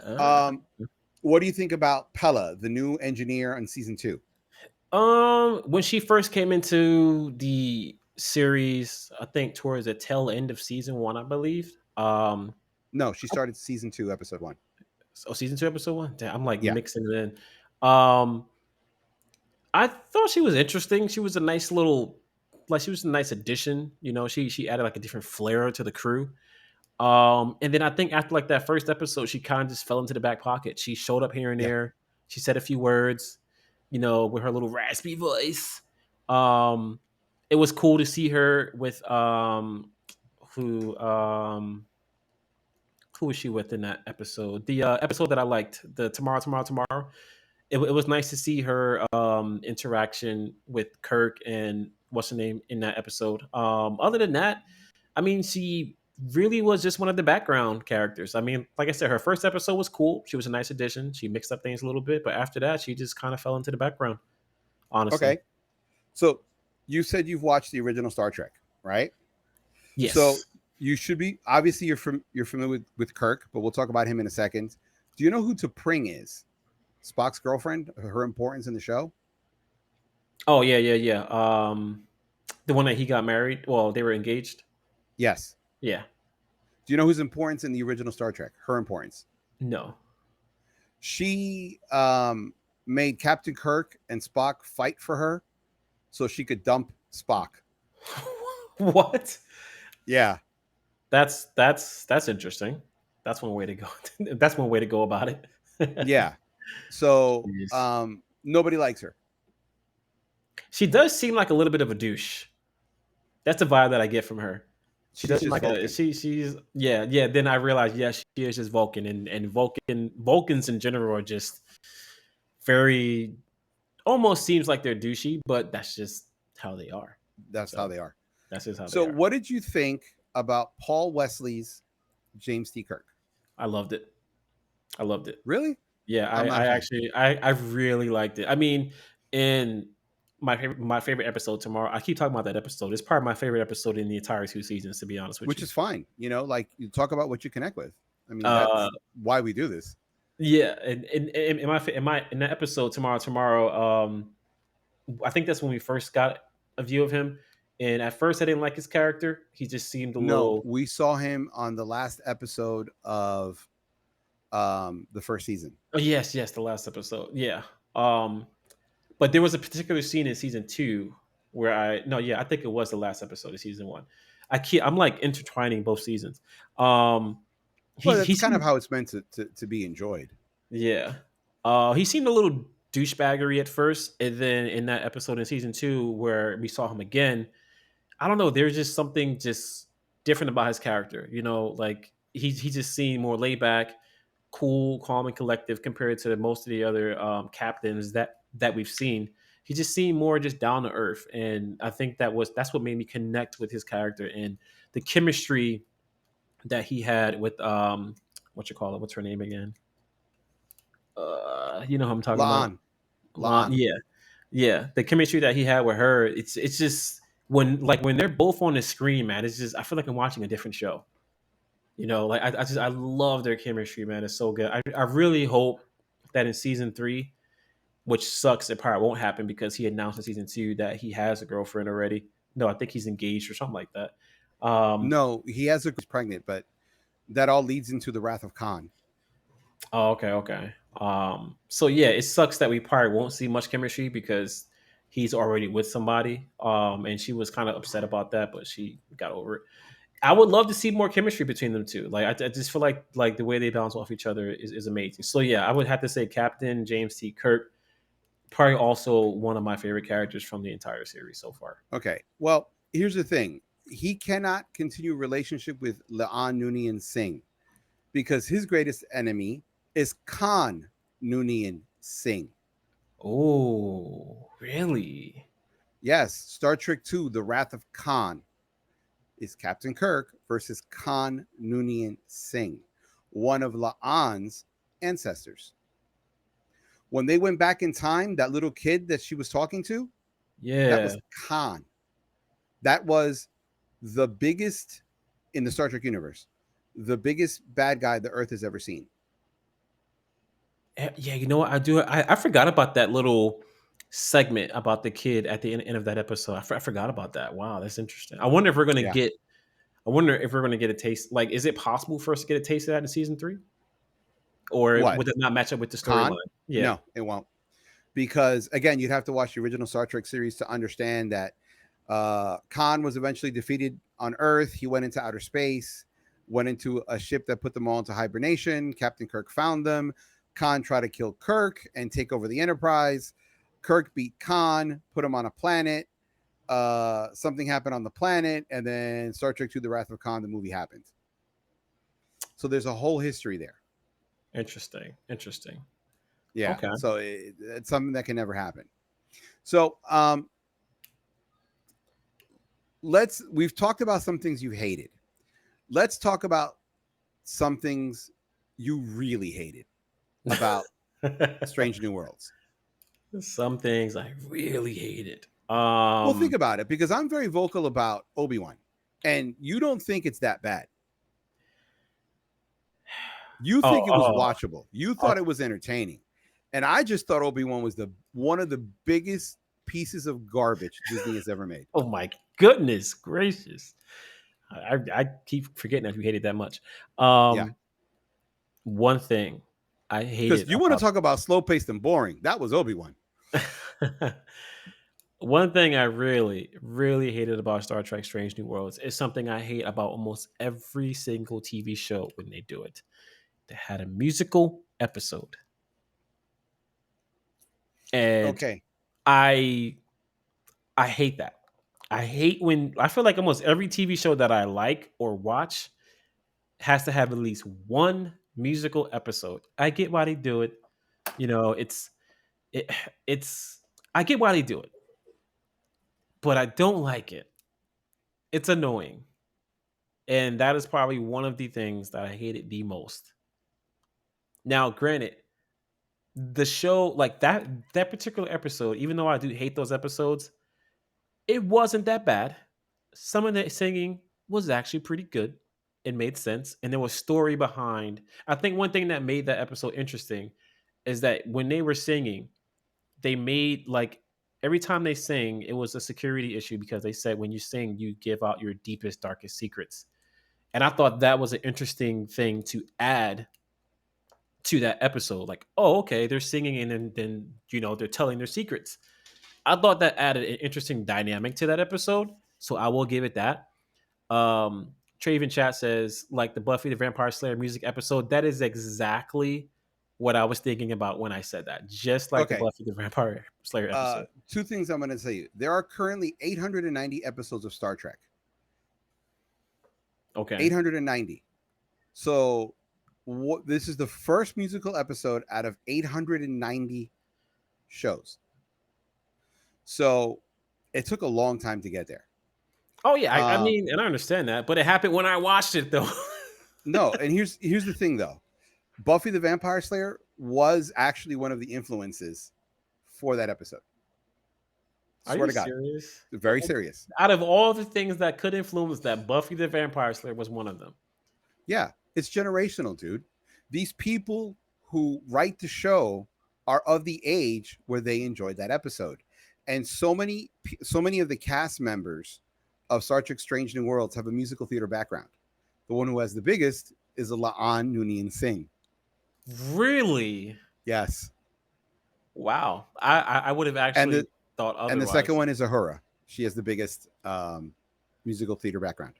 Uh, Um, what do you think about Pella, the new engineer on season 2? when she first came into the series, I think towards the tail end of season one, I believe. No, she started season 2, episode 1. So season two, episode one. Damn, I'm like Yeah, mixing it in. Um, I thought she was interesting. She was a nice little, like she was a nice addition. She added like a different flair to the crew. And then I think after like that first episode, she kind of just fell into the back pocket. She showed up here and yeah. there. She said a few words, with her little raspy voice. Um, it was cool to see her with who who was she with in that episode? The episode that I liked, the Tomorrow, Tomorrow, Tomorrow. It was nice to see her interaction with Kirk and what's her name in that episode. Other than that, I mean, she really was just one of the background characters. I mean, like I said, her first episode was cool. She was a nice addition. She mixed up things a little bit, but after that, she just kind of fell into the background. Honestly, Okay. So you said you've watched the original Star Trek, right? So yes. you should be obviously you're familiar with Kirk, but we'll talk about him in a second. Do you know who T'Pring is? Spock's girlfriend, her importance in the show? Oh yeah, yeah, yeah. The one that he got married. Well, they were engaged. Yes. Yeah. Do you know whose importance in the original Star Trek? Her importance. No. She made Captain Kirk and Spock fight for her so she could dump Spock. What? Yeah. That's interesting. That's one way to go. That's one way to go about it. Yeah. So Jeez. nobody likes her. She does seem like a little bit of a douche. That's the vibe that I get from her. She She's does seem just like a Vulcan. she's yeah, yeah. Then I realized, yeah, she is just Vulcan, and Vulcans in general are just very almost seems like they're douchey, but that's just how they are. That's how So they are. that's just how they So are. what did you think about Paul Wesley's James T. Kirk? I loved it. I loved it. Really? Yeah, I'm not a I fan. actually I really liked it. I mean, in my favorite episode tomorrow. I keep talking about that episode. It's probably my favorite episode in the entire 2 seasons, to be honest with Which you. is fine. Like you talk about what you connect with. I mean, Uh, that's why we do this. yeah, and in that episode tomorrow, I think that's when we first got a view of him. And at first, I didn't like his character. He just seemed a No, little. we saw him on the last episode of the first season. Oh yes, yes, the last episode. Yeah. Um, but there was a particular scene in season two where I no, yeah, I think it was the last episode of season one. I'm like intertwining both seasons. Um, Well, he that's kind of seemed how it's meant to be enjoyed. yeah. He seemed a little douchebaggery at first, and then in that episode in season two where we saw him again, I don't know. There's just something just different about his character. Like he just seemed more laid back, cool, calm, and collective compared to most of the other captains that we've seen. He just seemed more just down to earth, and I think that's what made me connect with his character and the chemistry that he had with what you call it? What's her name again? You know who I'm talking about? Laan. Lon, Laan. yeah, yeah. The chemistry that he had with her, it's just when they're both on the screen, man. It's just I feel like I'm watching a different show. Like I love their chemistry, man. It's so good. I really hope that in season three, which sucks, it probably won't happen because he announced in season two that he has a girlfriend already. No, I think he's engaged or something like that. Um, No, he has a pregnant, but that all leads into the Wrath of Khan. oh, okay, okay. So yeah, it sucks that we probably won't see much chemistry because he's already with somebody. And she was kind of upset about that, but she got over it. I would love to see more chemistry between them two. Like I just feel like the way they bounce off each other is amazing. So yeah, I would have to say Captain James T. Kirk, probably also one of my favorite characters from the entire series so far. Okay. Well, here's the thing. He cannot continue a relationship with Laan Noonien Singh because his greatest enemy is Khan Noonien Singh. Oh, really? Yes, Star Trek II, The Wrath of Khan is Captain Kirk versus Khan Noonien Singh, one of Laan's ancestors. When they went back in time, that little kid that she was talking to, that Yeah. was Khan. That was the biggest in the Star Trek universe, the biggest bad guy the Earth has ever seen. Yeah, you know what? I forgot about that little segment about the kid at the end of that episode. I forgot about that. Wow, that's interesting. I wonder if we're gonna Yeah. get. I wonder if we're gonna get a taste. Like, is it possible for us to get a taste of that in season three, or What? would it not match up with the storyline? Khan? Yeah. No, it won't. Because again, you'd have to watch the original Star Trek series to understand that Khan was eventually defeated on Earth. He went into outer space, went into a ship that put them all into hibernation. Captain Kirk found them. Khan tried to kill Kirk and take over the Enterprise. Kirk beat Khan, put him on a planet. Something happened on the planet, and then Star Trek II: The Wrath of Khan, the movie happened. So there's a whole history there. Interesting. Interesting. Yeah. Okay. So it's something that can never happen. So we've talked about some things you hated. Let's talk about some things you really hated about Strange New Worlds. Some things I really hated. Well, think about it, because I'm very vocal about Obi-Wan, and you don't think it's that bad. You think it was oh, watchable. You thought it was entertaining. And I just thought Obi-Wan was one of the biggest pieces of garbage Disney has ever made. Oh my goodness gracious! I keep forgetting that you hated that much. Yeah. One thing I Because hated you want to talk about slow paced and boring. That was Obi-Wan. about one thing I really, really hated about Star Trek Strange New Worlds is something I hate about almost every single TV show when they do it. They had a musical episode. And Okay. I I hate that. I hate when I feel like almost every TV show that I like or watch has to have at least one musical episode. I get why they do it. You know, it, it's I get why they do it, but I don't like it. It's annoying. And that is probably one of the things that I hated the most. Now, granted, the show like that particular episode, even though I do hate those episodes, it wasn't that bad. Some of the singing was actually pretty good. It made sense, and there was story behind. I think one thing that made that episode interesting is that when they were singing, they made like every time they sing, it was a security issue because they said when you sing, you give out your deepest, darkest secrets. And I thought that was an interesting thing to add to that episode. Like, oh, okay, they're singing and then they're telling their secrets. I thought that added an interesting dynamic to that episode. So I will give it that. Traven Chat says, like the Buffy the Vampire Slayer music episode, that is exactly what I was thinking about when I said that. Just like the Okay. Buffy the Vampire Slayer episode. Two things I'm going to tell you. There are currently 890 episodes of Star Trek. Okay. 890. So this is the first musical episode out of 890 shows. So it took a long time to get there. Oh yeah, I mean, and I understand that, but it happened when I watched it though. No, and here's the thing though. Buffy the Vampire Slayer was actually one of the influences for that episode. Are Swear you to God. serious? Very serious. Out of all the things that could influence that, Buffy the Vampire Slayer was one of them. Yeah, it's generational, dude. These people who write the show are of the age where they enjoyed that episode. And so many of the cast members of Star Trek Strange New Worlds have a musical theater background. The one who has the biggest is Laan Noonien Singh. Really? Yes. Wow. I would have And actually the thought and the otherwise. second one is Ahura. She has the biggest musical theater background.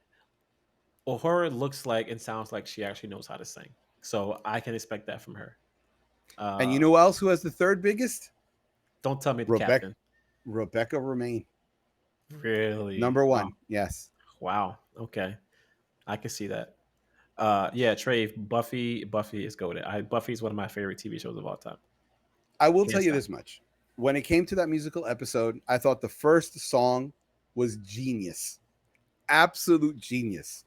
Uhura looks like and sounds like she actually knows how to sing. So I can expect that from her. And you know who else who has the third biggest? Don't tell me the captain. Rebecca Romaine. Really? Number one. Wow. Yes. Wow. Okay. I can see that. Yeah, Trey, Buffy is goated. Buffy is one of my favorite TV shows of all time. I will tell Hands you down. this much. When it came to that musical episode, I thought the first song was genius. Absolute genius.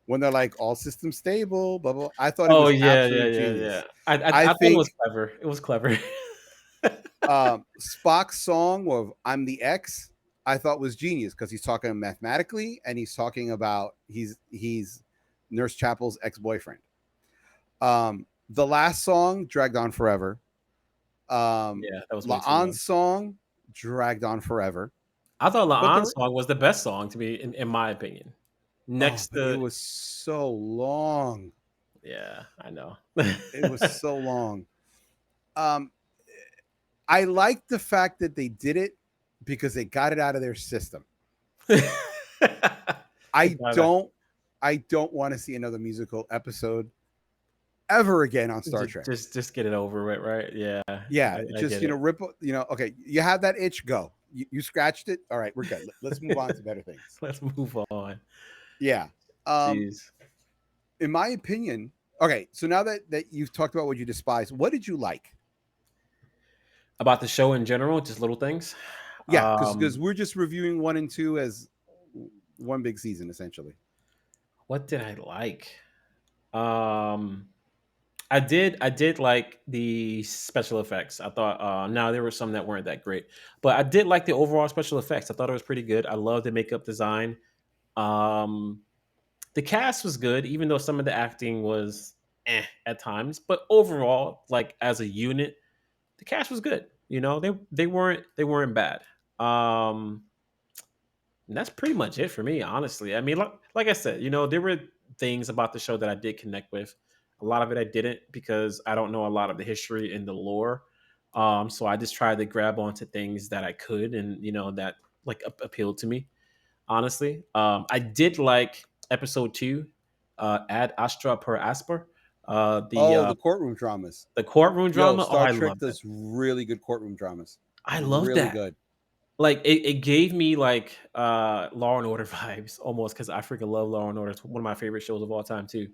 When they're like all systems stable, blah blah. I thought it Oh was yeah, yeah, absolute yeah, yeah. genius. I I thought it was think clever. It was clever. Spock's song of "I'm the X" I thought was genius because he's talking mathematically and he's talking about he's Nurse Chapel's ex-boyfriend. The last song dragged on forever. Yeah, that was way too long. Laan's song dragged on forever. I thought But La'an's song was the best song to me, in my opinion. Next but it to was so long. yeah, I know. It was so long. I like the fact that they did it because they got it out of their system. I don't want to see another musical episode ever again on Star Trek. Just get it over with, right? Yeah. Yeah, I just get it. rip. Okay, you have that itch. Go. You scratched it. All right, we're good. Let's move on to better things. Let's move on. Yeah. Jeez. In my opinion, okay. So now that you've talked about what you despise, what did you like? About the show in general, just little things. Yeah, because we're just reviewing 1 and 2 as one big season, essentially. What did I like? I did like the special effects. I thought now there were some that weren't that great, but I did like the overall special effects. I thought it was pretty good. I love the makeup design. Um, the cast was good, even though some of the acting was at times. But overall, like as a unit, the cast was good. They weren't bad. Um, and that's pretty much it for me, honestly. I mean, like I said, there were things about the show that I did connect with. A lot of it I didn't because I don't know a lot of the history and the lore. So I just tried to grab onto things that I could, and that like appealed to me. Honestly, I did like episode 2, Ad Astra per Asper, the Oh, uh, the courtroom dramas. the courtroom Yo, drama. Oh, Star I Trek love that. does really good courtroom dramas. I love Really that. good. Like it gave me like Law and Order vibes almost because I freaking love Law and Order. It's one of my favorite shows of all time too.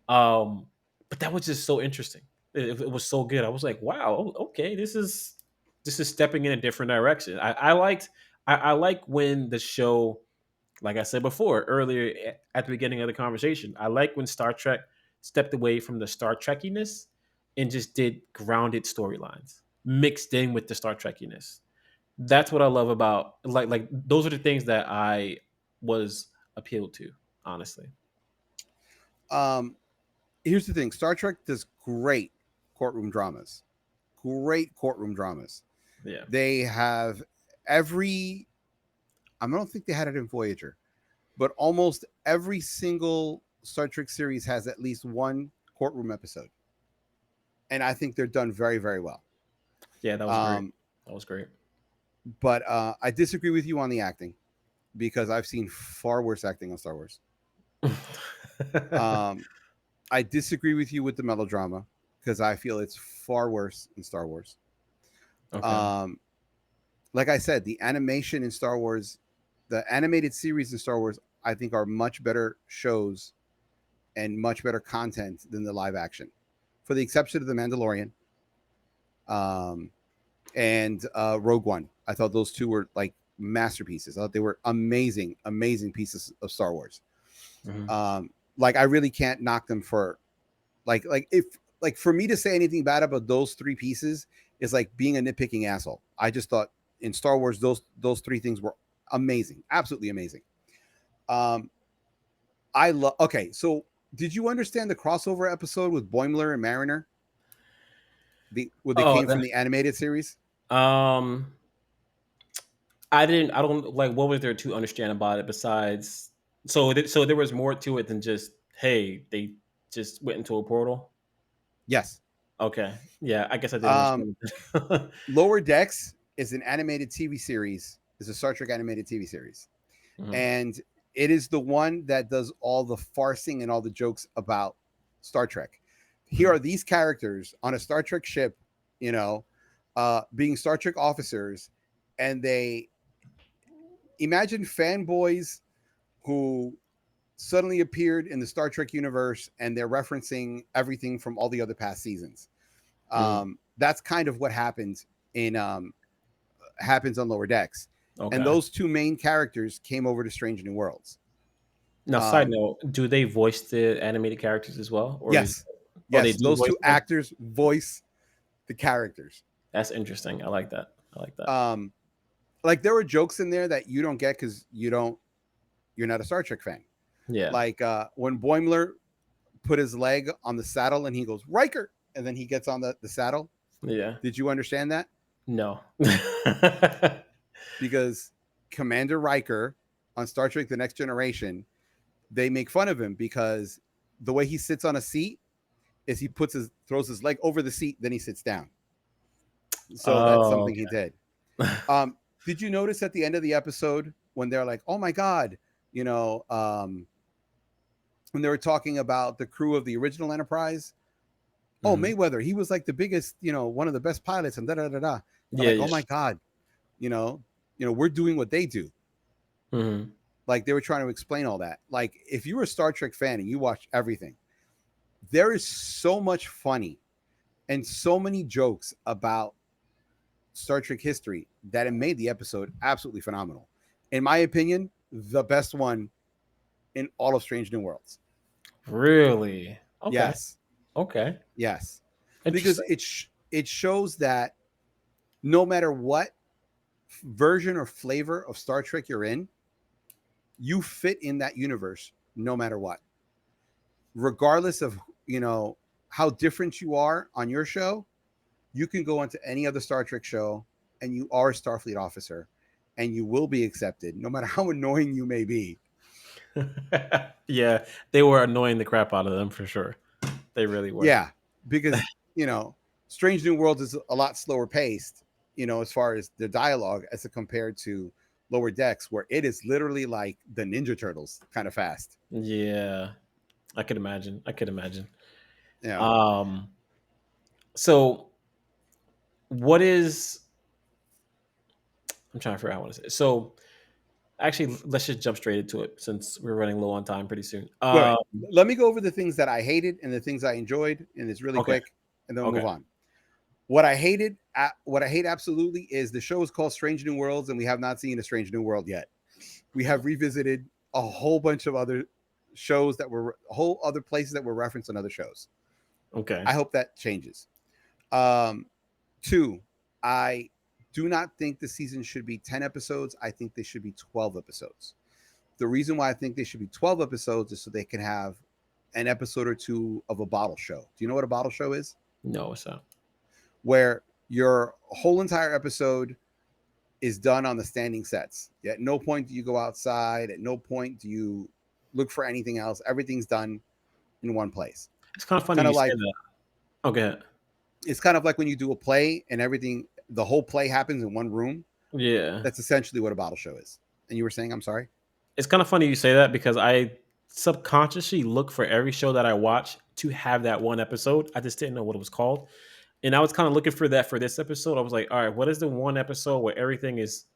Um, but that was just so interesting. It was so good. I was like, wow, okay, this is stepping in a different direction. I like when the show, like I said before earlier at the beginning of the conversation, I like when Star Trek stepped away from the Star Trekkiness and just did grounded storylines mixed in with the Star Trekkiness. That's what I love about like those are the things that I was appealed to, honestly. Um, Here's the thing: Star Trek does great courtroom dramas. Great courtroom dramas. Yeah. They have every. I don't think they had it in Voyager, but almost every single Star Trek series has at least one courtroom episode, and I think they're done very, very well. Yeah, that was great. Um, That was great. but I disagree with you on the acting because I've seen far worse acting on Star Wars. Um, I disagree with you with the melodrama because I feel it's far worse in Star Wars. Okay. Um, like I said, the animation in Star Wars, the animated series in Star Wars, I think are much better shows and much better content than the live action, for the exception of the Mandalorian um, and Rogue One. I thought those two were like masterpieces. I thought they were amazing, amazing pieces of Star Wars. Mhm. Like I really can't knock them for if like for me to say anything bad about those three pieces is like being a nitpicking asshole. I just thought in Star Wars those three things were amazing, absolutely amazing. Um, I love. Okay, so did you understand the crossover episode with Boimler and Mariner? When they Oh, came from the animated series? um, I don't like. What was there to understand about it besides? So there was more to it than just hey, they just went into a portal. Yes. Okay, yeah, I guess I didn't Um, understand it. Lower Decks is an animated TV series. Is a Star Trek animated TV series, Mhm. and it is the one that does all the farsing and all the jokes about Star Trek. Here Mhm. are these characters on a Star Trek ship, being Star Trek officers, and they imagine fanboys who suddenly appeared in the Star Trek universe and they're referencing everything from all the other past seasons. Mhm. That's kind of what happens on Lower Decks, and Okay. those two main characters came over to Strange New Worlds. Now, side Um, note, do they voice the animated characters as well, or is yes, oh they yes, do those voice two them? actors voice the characters. That's interesting. I like that. I like that. Um, like there were jokes in there that you don't get because you're not a Star Trek fan. Yeah. Like when Boimler put his leg on the saddle and he goes Riker, and then he gets on the saddle. Yeah. Did you understand that? No. Because Commander Riker on Star Trek: The Next Generation, they make fun of him because the way he sits on a seat is he throws his leg over the seat, then he sits down. So that's Oh, something he did. okay. Did you notice at the end of the episode when they're like, "Oh my god," you know, when they were talking about the crew of the original Enterprise? Oh, Mhm. Mayweather, he was like the biggest, one of the best pilots, and da da da da. They're Yeah, like, yeah. "Oh my god," you know, we're doing what they do. Mhm. Like they were trying to explain all that. Like if you're a Star Trek fan and you watch everything, there is so much funny and so many jokes about Star Trek history that it made the episode absolutely phenomenal. In my opinion, the best one in all of Strange New Worlds. Really? Okay. Yes, Okay. yes, because Interesting. it shows that no matter what version or flavor of Star Trek you're in, you fit in that universe no matter what, regardless of how different you are on your show. you can go onto any other Star Trek show and you are a Starfleet officer and you will be accepted, no matter how annoying you may be. Yeah, they were annoying the crap out of them for sure. They really were. Yeah, because, Strange New Worlds is a lot slower paced, as far as the dialogue as compared to Lower Decks, where it is literally like the Ninja Turtles kind of fast. Yeah, I could imagine. I could imagine. Yeah. Um, so what is? I'm trying to figure out what to say. So actually, let's just jump straight into it since we're running low on time pretty soon. Wait, wait. Let me go over the things that I hated and the things I enjoyed, and it's really Okay. quick, and then we'll Okay. move on. What I hated, what I hate absolutely is the show is called Strange New Worlds, and we have not seen a Strange New World yet. We have revisited a whole bunch of other shows that were whole other places that were referenced on other shows. Okay. I hope that changes. Um, Two, I do not think the season should be 10 episodes. I think they should be 12 episodes. The reason why I think they should be 12 episodes is so they can have an episode or two of a bottle show. Do you know what a bottle show is? No, it's not. Where your whole entire episode is done on the standing sets. At no point do you go outside. At no point do you look for anything else. Everything's done in one place. It's kind of funny Kind you of say like that. Okay. it's kind of like when you do a play and everything, the whole play happens in one room. Yeah. That's essentially what a bottle show is. And you were saying, I'm sorry? It's kind of funny you say that because I subconsciously look for every show that I watch to have that one episode. I just didn't know what it was called. And I was kind of looking for that for this episode. I was like, all right, what is the one episode where everything is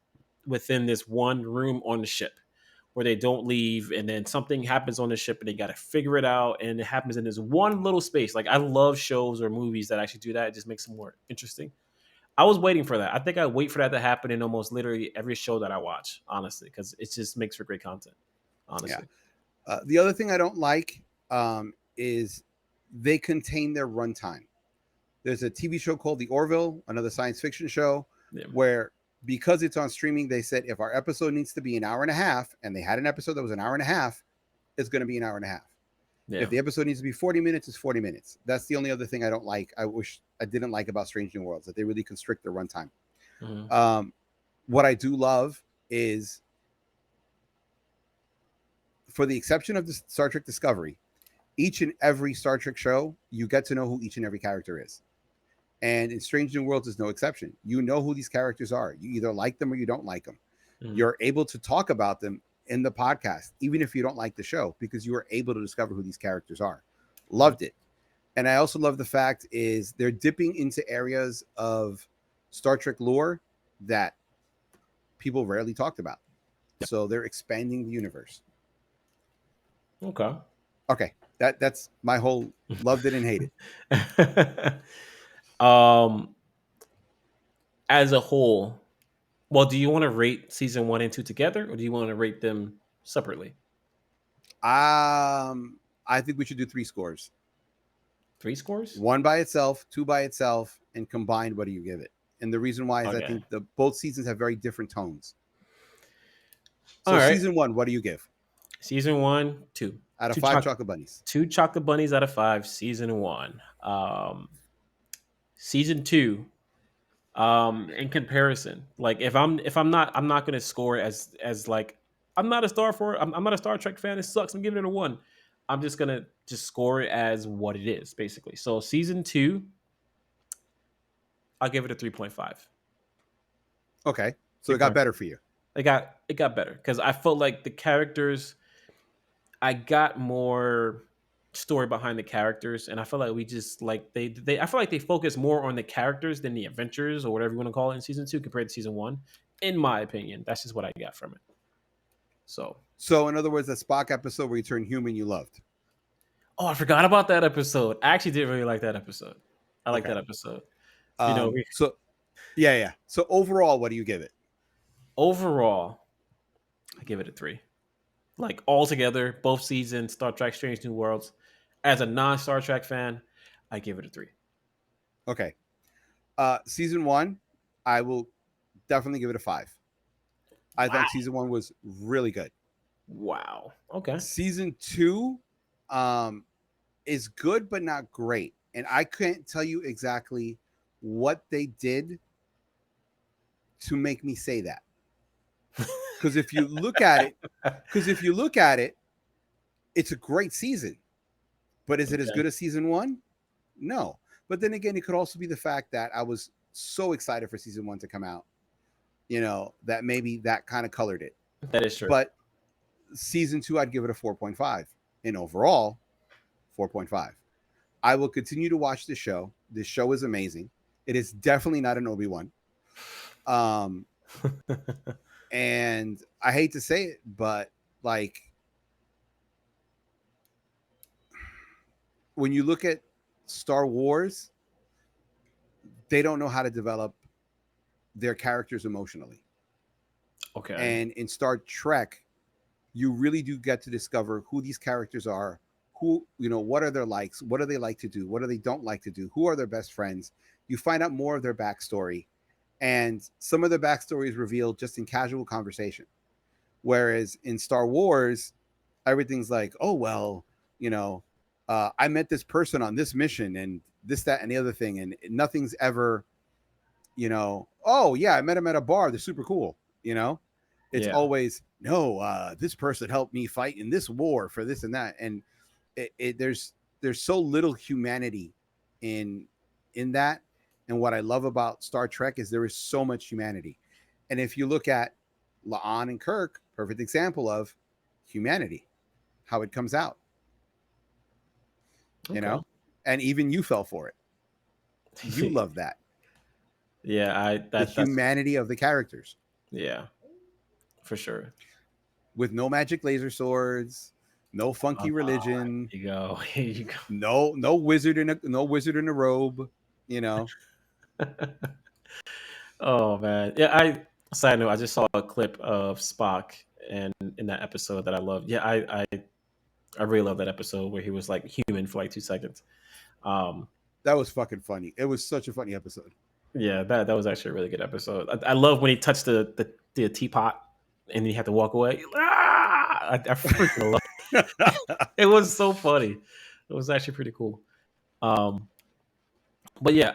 within this one room on the ship where they don't leave and then something happens on the ship and they got to figure it out and it happens in this one little space. Like I love shows or movies that actually do that. It just makes them more interesting. I was waiting for that. I think I wait for that to happen in almost literally every show that I watch, honestly, because it just makes for great content. Yeah. Honestly, The other thing I don't like is they contain their runtime. There's a TV show called The Orville, another science fiction show, yeah, where because it's on streaming, they said if our episode needs to be an hour and a half, and they had an episode that was an hour and a half, it's going to be an hour and a half. yeah. If the episode needs to be 40 minutes, it's 40 minutes. That's the only other thing I don't like. I wish I didn't like about Strange New Worlds, that they really constrict their runtime. Mhm. What I do love is, for the exception of the Star Trek Discovery, each and every Star Trek show, you get to know who each and every character is. And in Strange New Worlds is no exception. You know who these characters are. You either like them or you don't like them. Mhm. You're able to talk about them in the podcast, even if you don't like the show, because you were able to discover who these characters are. Loved it. And I also love the fact is they're dipping into areas of Star Trek lore that people rarely talked about. So they're expanding the universe. Okay. Okay, that's my whole loved it and hate it. um, as a whole, well, do you want to rate season 1 and 2 together, or do you want to rate them separately? I think we should do 3 scores. 3 scores? One by itself, two by itself, and combined, what do you give it? And the reason why is I Okay. think both seasons have very different tones. All So right. season 1, what do you give? Season 1, 2. Out of Two 5 choc- chocolate bunnies. 2 chocolate bunnies out of 5. Season 1. Season 2. In comparison, like if I'm not going to score it as like I'm not a Star Trek fan. It sucks. I'm giving it a 1. I'm just gonna just score it as what it is, basically. So season 2, I'll give it a 3.5. Okay, so it got better for you. It got better because I felt like the characters, I got more story behind the characters, and I feel like we just like they I feel like they focus more on the characters than the adventures or whatever you want to call it in season 2 compared to season 1. In my opinion, that's just what I got from it. So, So in other words, that Spock episode where you turn human, you loved. oh, I forgot about that episode. I actually did really like that episode. I like Okay. that episode. You know, So yeah. So overall, what do you give it? overall, I give it a 3. Like all together, both seasons, Star Trek: Strange New Worlds. As a non-Star Trek fan, I give it a 3. Okay. Season 1, I will definitely give it a 5. I Wow. thought season 1 was really good. Wow. Okay. Season 2 is good but not great, and I can't tell you exactly what they did to make me say that. Because if you look at it, it's a great season. But is it as good as season one? No. But then again, it could also be the fact that I was so excited for season one to come out, that maybe that kind of colored it. That is true. But season two, I'd give it a 4.5. And overall, 4.5. I will continue to watch the show. This show is amazing. It is definitely not an Obi-Wan. And I hate to say it, but like, when you look at Star Wars, they don't know how to develop their characters emotionally. Okay. And in Star Trek, you really do get to discover who these characters are, what are their likes, what do they like to do, what do they don't like to do, who are their best friends. You find out more of their backstory, and some of the backstory is revealed just in casual conversation. Whereas in Star Wars, everything's like, oh, well, I met this person on this mission and this, that, and the other thing. And nothing's ever, oh, yeah, I met him at a bar. They're super cool. It's always, no, this person helped me fight in this war for this and that. And there's so little humanity in that. And what I love about Star Trek is there is so much humanity. And if you look at La'an and Kirk, perfect example of humanity, how it comes out, and even you fell for it. You love that. Yeah, the humanity of the characters. Yeah, for sure. With no magic laser swords, no funky religion. Here you go. Here you go. No wizard in a robe. Oh man, yeah. Side note, I just saw a clip of Spock and in that episode that I loved. Yeah, I really love that episode where he was like human for like 2 seconds. That was fucking funny. It was such a funny episode. Yeah, that was actually a really good episode. I love when he touched the teapot and then he had to walk away. I freaking love it. It was so funny. It was actually pretty cool. But yeah,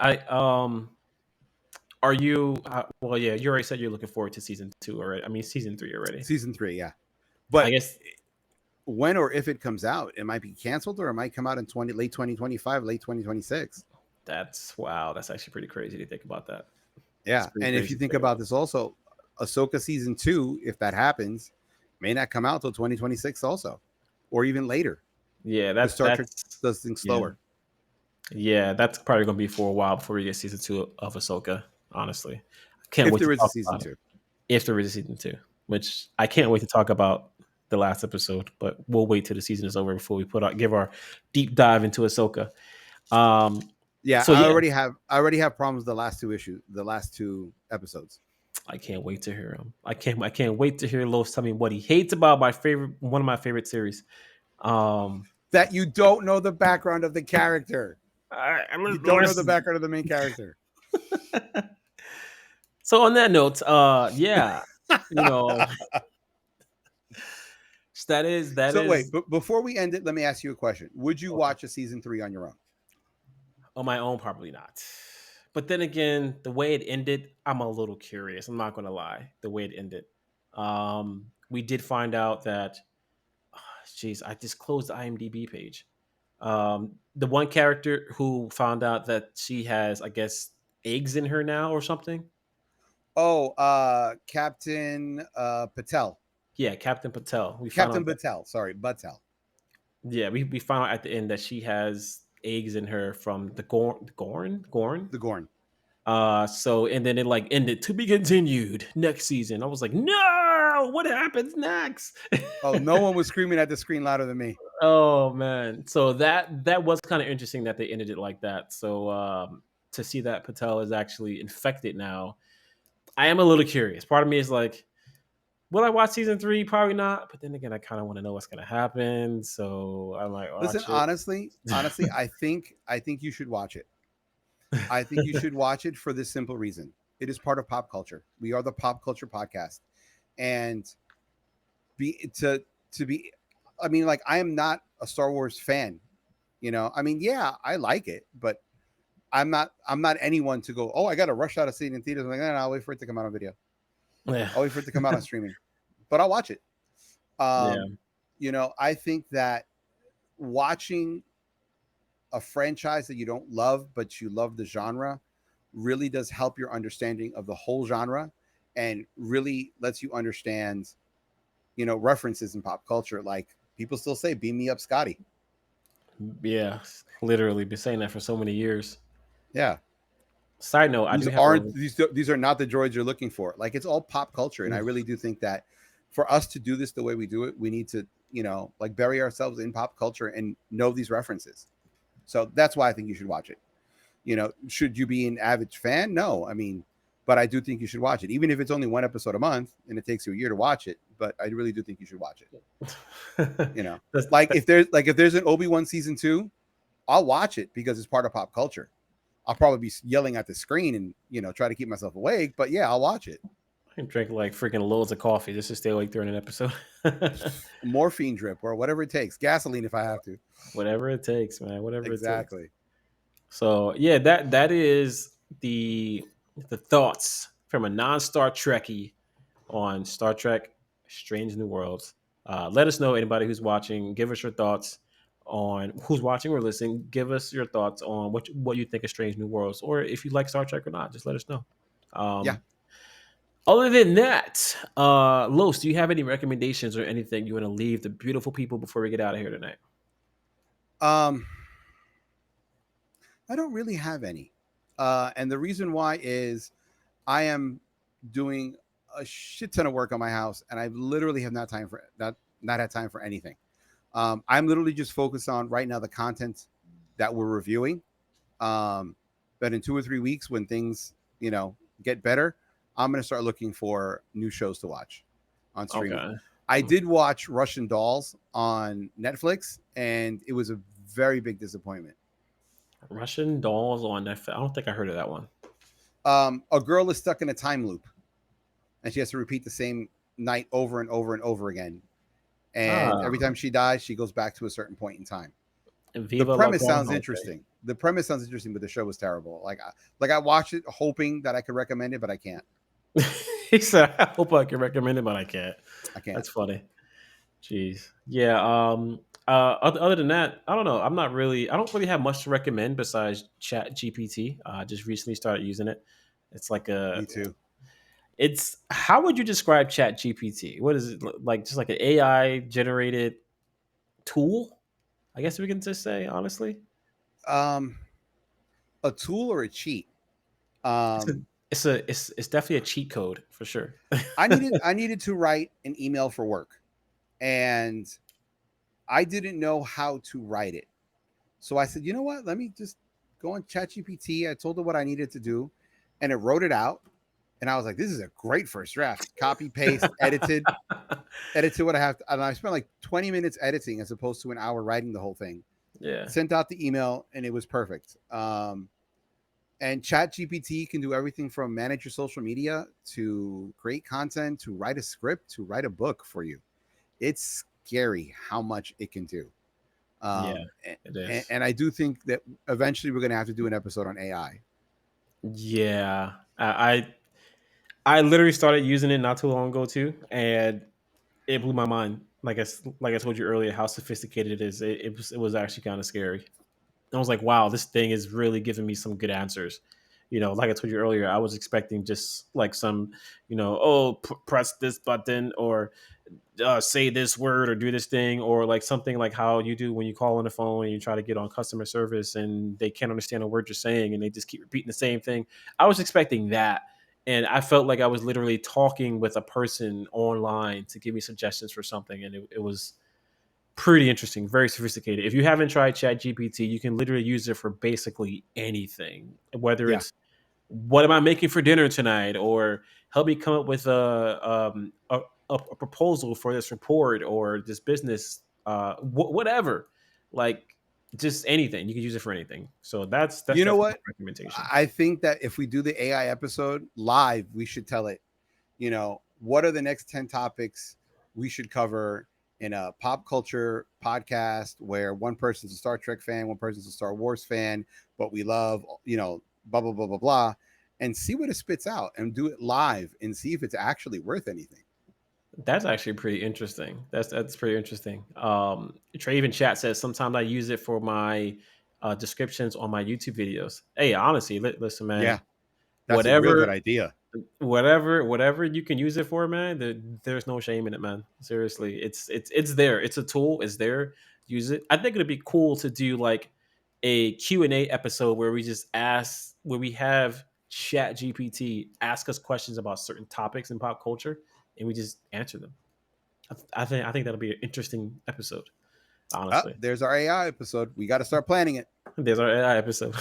are you? Well, yeah, you already said you're looking forward to season 2 already. I mean, season 3 already. Season 3, yeah. But I guess when or if it comes out, it might be canceled or it might come out in late 2025, late 2026. Wow. That's actually pretty crazy to think about that. Yeah, and if you think about this also, Ahsoka season 2, if that happens, may not come out till 2026 also, or even later. Yeah, that's Star Trek does things slower. Yeah, that's probably going to be for a while before we get season 2 of Ahsoka. Honestly, I can't wait. If there is a season 2, if there is a season 2, which I can't wait to talk about the last episode, but we'll wait till the season is over before we give our deep dive into Ahsoka. Yeah, so I already have problems with the last two episodes. I can't wait to hear him. I can't wait to hear Los tell me what he hates about one of my favorite series. That you don't know the background of the character. You don't know the background of the main character. So on that note, yeah, that is. So wait, but before we end it, let me ask you a question. Would you watch a season 3 on your own? On my own, probably not. But then again, the way it ended, I'm a little curious. I'm not going to lie. The way it ended, we did find out that, I just closed the IMDb page. The one character who found out that she has, I guess, eggs in her now or something. Oh, Captain Patel. Yeah, Captain Patel. Batel. Yeah, we found out at the end that she has eggs in her from the Gorn. The Gorn. So and then it like ended to be continued next season. I was like, no, what happens next? Oh, no one was screaming at the screen louder than me. Oh man. So that was kind of interesting that they ended it like that. So to see that Patel is actually infected now, I am a little curious. Part of me is like, will I watch season 3? Probably not. But then again, I kind of want to know what's going to happen. So I'm like, listen, honestly, I think you should watch it. I think you should watch it for this simple reason. It is part of pop culture. We are the pop culture podcast. And I mean, like, I am not a Star Wars fan. I mean, yeah, I like it, but I'm not anyone to go, oh, I got to rush out of seeing in theaters. I'm like, no, I'll wait for it to come out on video. Yeah, I'll wait for it to come out on streaming, but I'll watch it. yeah, I think that watching a franchise that you don't love, but you love the genre, really does help your understanding of the whole genre and really lets you understand, references in pop culture. Like people still say, beam me up, Scotty. yeah. Literally, been saying that for so many years. Yeah. Side note, I These do have aren't a these are not the droids you're looking for. Like it's all pop culture. And I really do think that for us to do this the way we do it, we need to, like bury ourselves in pop culture and know these references. So that's why I think you should watch it. Should you be an avid fan? No. I mean, but I do think you should watch it, even if it's only one episode a month and it takes you a year to watch it. But I really do think you should watch it. That's- Like if there's an Obi-Wan season 2, I'll watch it because it's part of pop culture. I'll probably be yelling at the screen and try to keep myself awake. But yeah, I'll watch it. I drink like freaking loads of coffee just to stay awake during an episode. Morphine drip or whatever it takes, gasoline if I have to. Whatever it takes, man. Whatever it takes. Exactly. So yeah, that is the thoughts from a non-Star Trekkie on Star Trek: Strange New Worlds. Let us know, anybody who's watching. Give us your thoughts on who's watching or listening. Give us your thoughts on what you think of Strange New Worlds, or if you like Star Trek or not. Just let us know. Yeah. Other than that, Los, do you have any recommendations or anything you want to leave the beautiful people before we get out of here tonight? I don't really have any. And the reason why is I am doing a shit ton of work on my house, and I literally have not had time for anything. I'm literally just focused on right now the content that we're reviewing. But in 2 or 3 weeks, when things get better, I'm gonna start looking for new shows to watch on streaming. Okay. I did watch Russian Dolls on Netflix, and it was a very big disappointment. Russian Dolls on Netflix. I don't think I heard of that one. A girl is stuck in a time loop, and she has to repeat the same night over and over and over again. And every time she dies, she goes back to a certain point in time. The Viva premise La Guam? sounds Okay. interesting. The premise sounds interesting, but the show was terrible. I watched it hoping that I could recommend it, but I can't. He said, "I hope I can recommend it, but I can't." I can't. That's funny. Jeez. Yeah. Other than that, I don't know. I don't really have much to recommend besides Chat GPT. I just recently started using it. It's like Me too. it's, how would you describe Chat GPT? What is it like? Just like an AI generated tool? I guess we can just say, honestly. Um, a tool or a cheat? It's a, Um, it's definitely a cheat code for sure. I needed to write an email for work, and I didn't know how to write it. So I said, you know what? Let me just go on ChatGPT. I told it what I needed to do, and it wrote it out. And I was like, this is a great first draft. Copy, paste, edited what I have. And I spent like 20 minutes editing as opposed to an hour writing the whole thing. Yeah. Sent out the email, and it was perfect. And ChatGPT can do everything from manage your social media to create content to write a script to write a book for you. It's scary how much it can do. Yeah, it is. And I do think that eventually we're going to have to do an episode on AI. Yeah. I literally started using it not too long ago too, and it blew my mind. Like I told you earlier, how sophisticated it is. It was actually kind of scary. I was like, wow, this thing is really giving me some good answers. Like I told you earlier, I was expecting just like some, press this button or say this word or do this thing, or like something like how you do when you call on the phone and you try to get on customer service and they can't understand a word you're saying and they just keep repeating the same thing. I was expecting that. And I felt like I was literally talking with a person online to give me suggestions for something. And it was pretty interesting, very sophisticated. If you haven't tried ChatGPT, you can literally use it for basically anything, whether Yeah. it's what am I making for dinner tonight, or help me come up with a proposal for this report or this business, whatever, like just anything. You can use it for anything. So that's You know definitely what? my recommendation. I think that if we do the AI episode live, we should tell it, what are the next 10 topics we should cover in a pop culture podcast where one person's a Star Trek fan, one person's a Star Wars fan, but we love, blah blah blah blah blah, and see what it spits out and do it live and see if it's actually worth anything. That's actually pretty interesting. That's pretty interesting. Trey even chat says sometimes I use it for my descriptions on my YouTube videos. Hey, honestly, listen, Yeah, man. that's a real good Whatever, idea. whatever you can use it for, man. There's no shame in it, man. Seriously, it's there. It's a tool. It's there. Use it. I think it'd be cool to do like a Q&A episode where we just ask, where we have Chat GPT ask us questions about certain topics in pop culture, and we just answer them. I think that'll be an interesting episode. Honestly, There's our AI episode. We got to start planning it. there's our AI episode.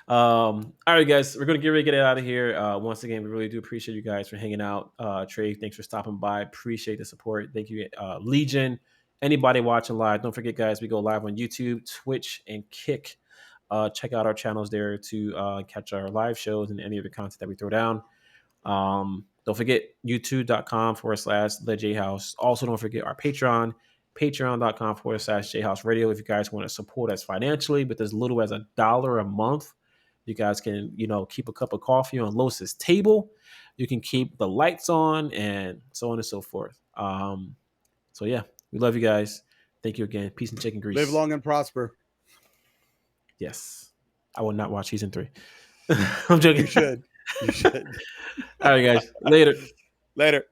All right, guys, we're gonna get ready to get out of here. Once again, we really do appreciate you guys for hanging out. Trey, thanks for stopping by. Appreciate the support. Thank you, Legion. Anybody watching live, don't forget, guys, we go live on YouTube, Twitch, and Kick. Check out our channels there to catch our live shows and any of the content that we throw down. Don't forget youtube.com/the JHouze. Also, don't forget our Patreon, patreon.com/JHouze Radio. If you guys want to support us financially with as little as $1 a month, you guys can, keep a cup of coffee on Los's table. You can keep the lights on and so on and so forth. So yeah, we love you guys. Thank you again. Peace and chicken grease. Live long and prosper. Yes. I will not watch season 3. I'm joking. You should. You should. All right, guys. Later. Later.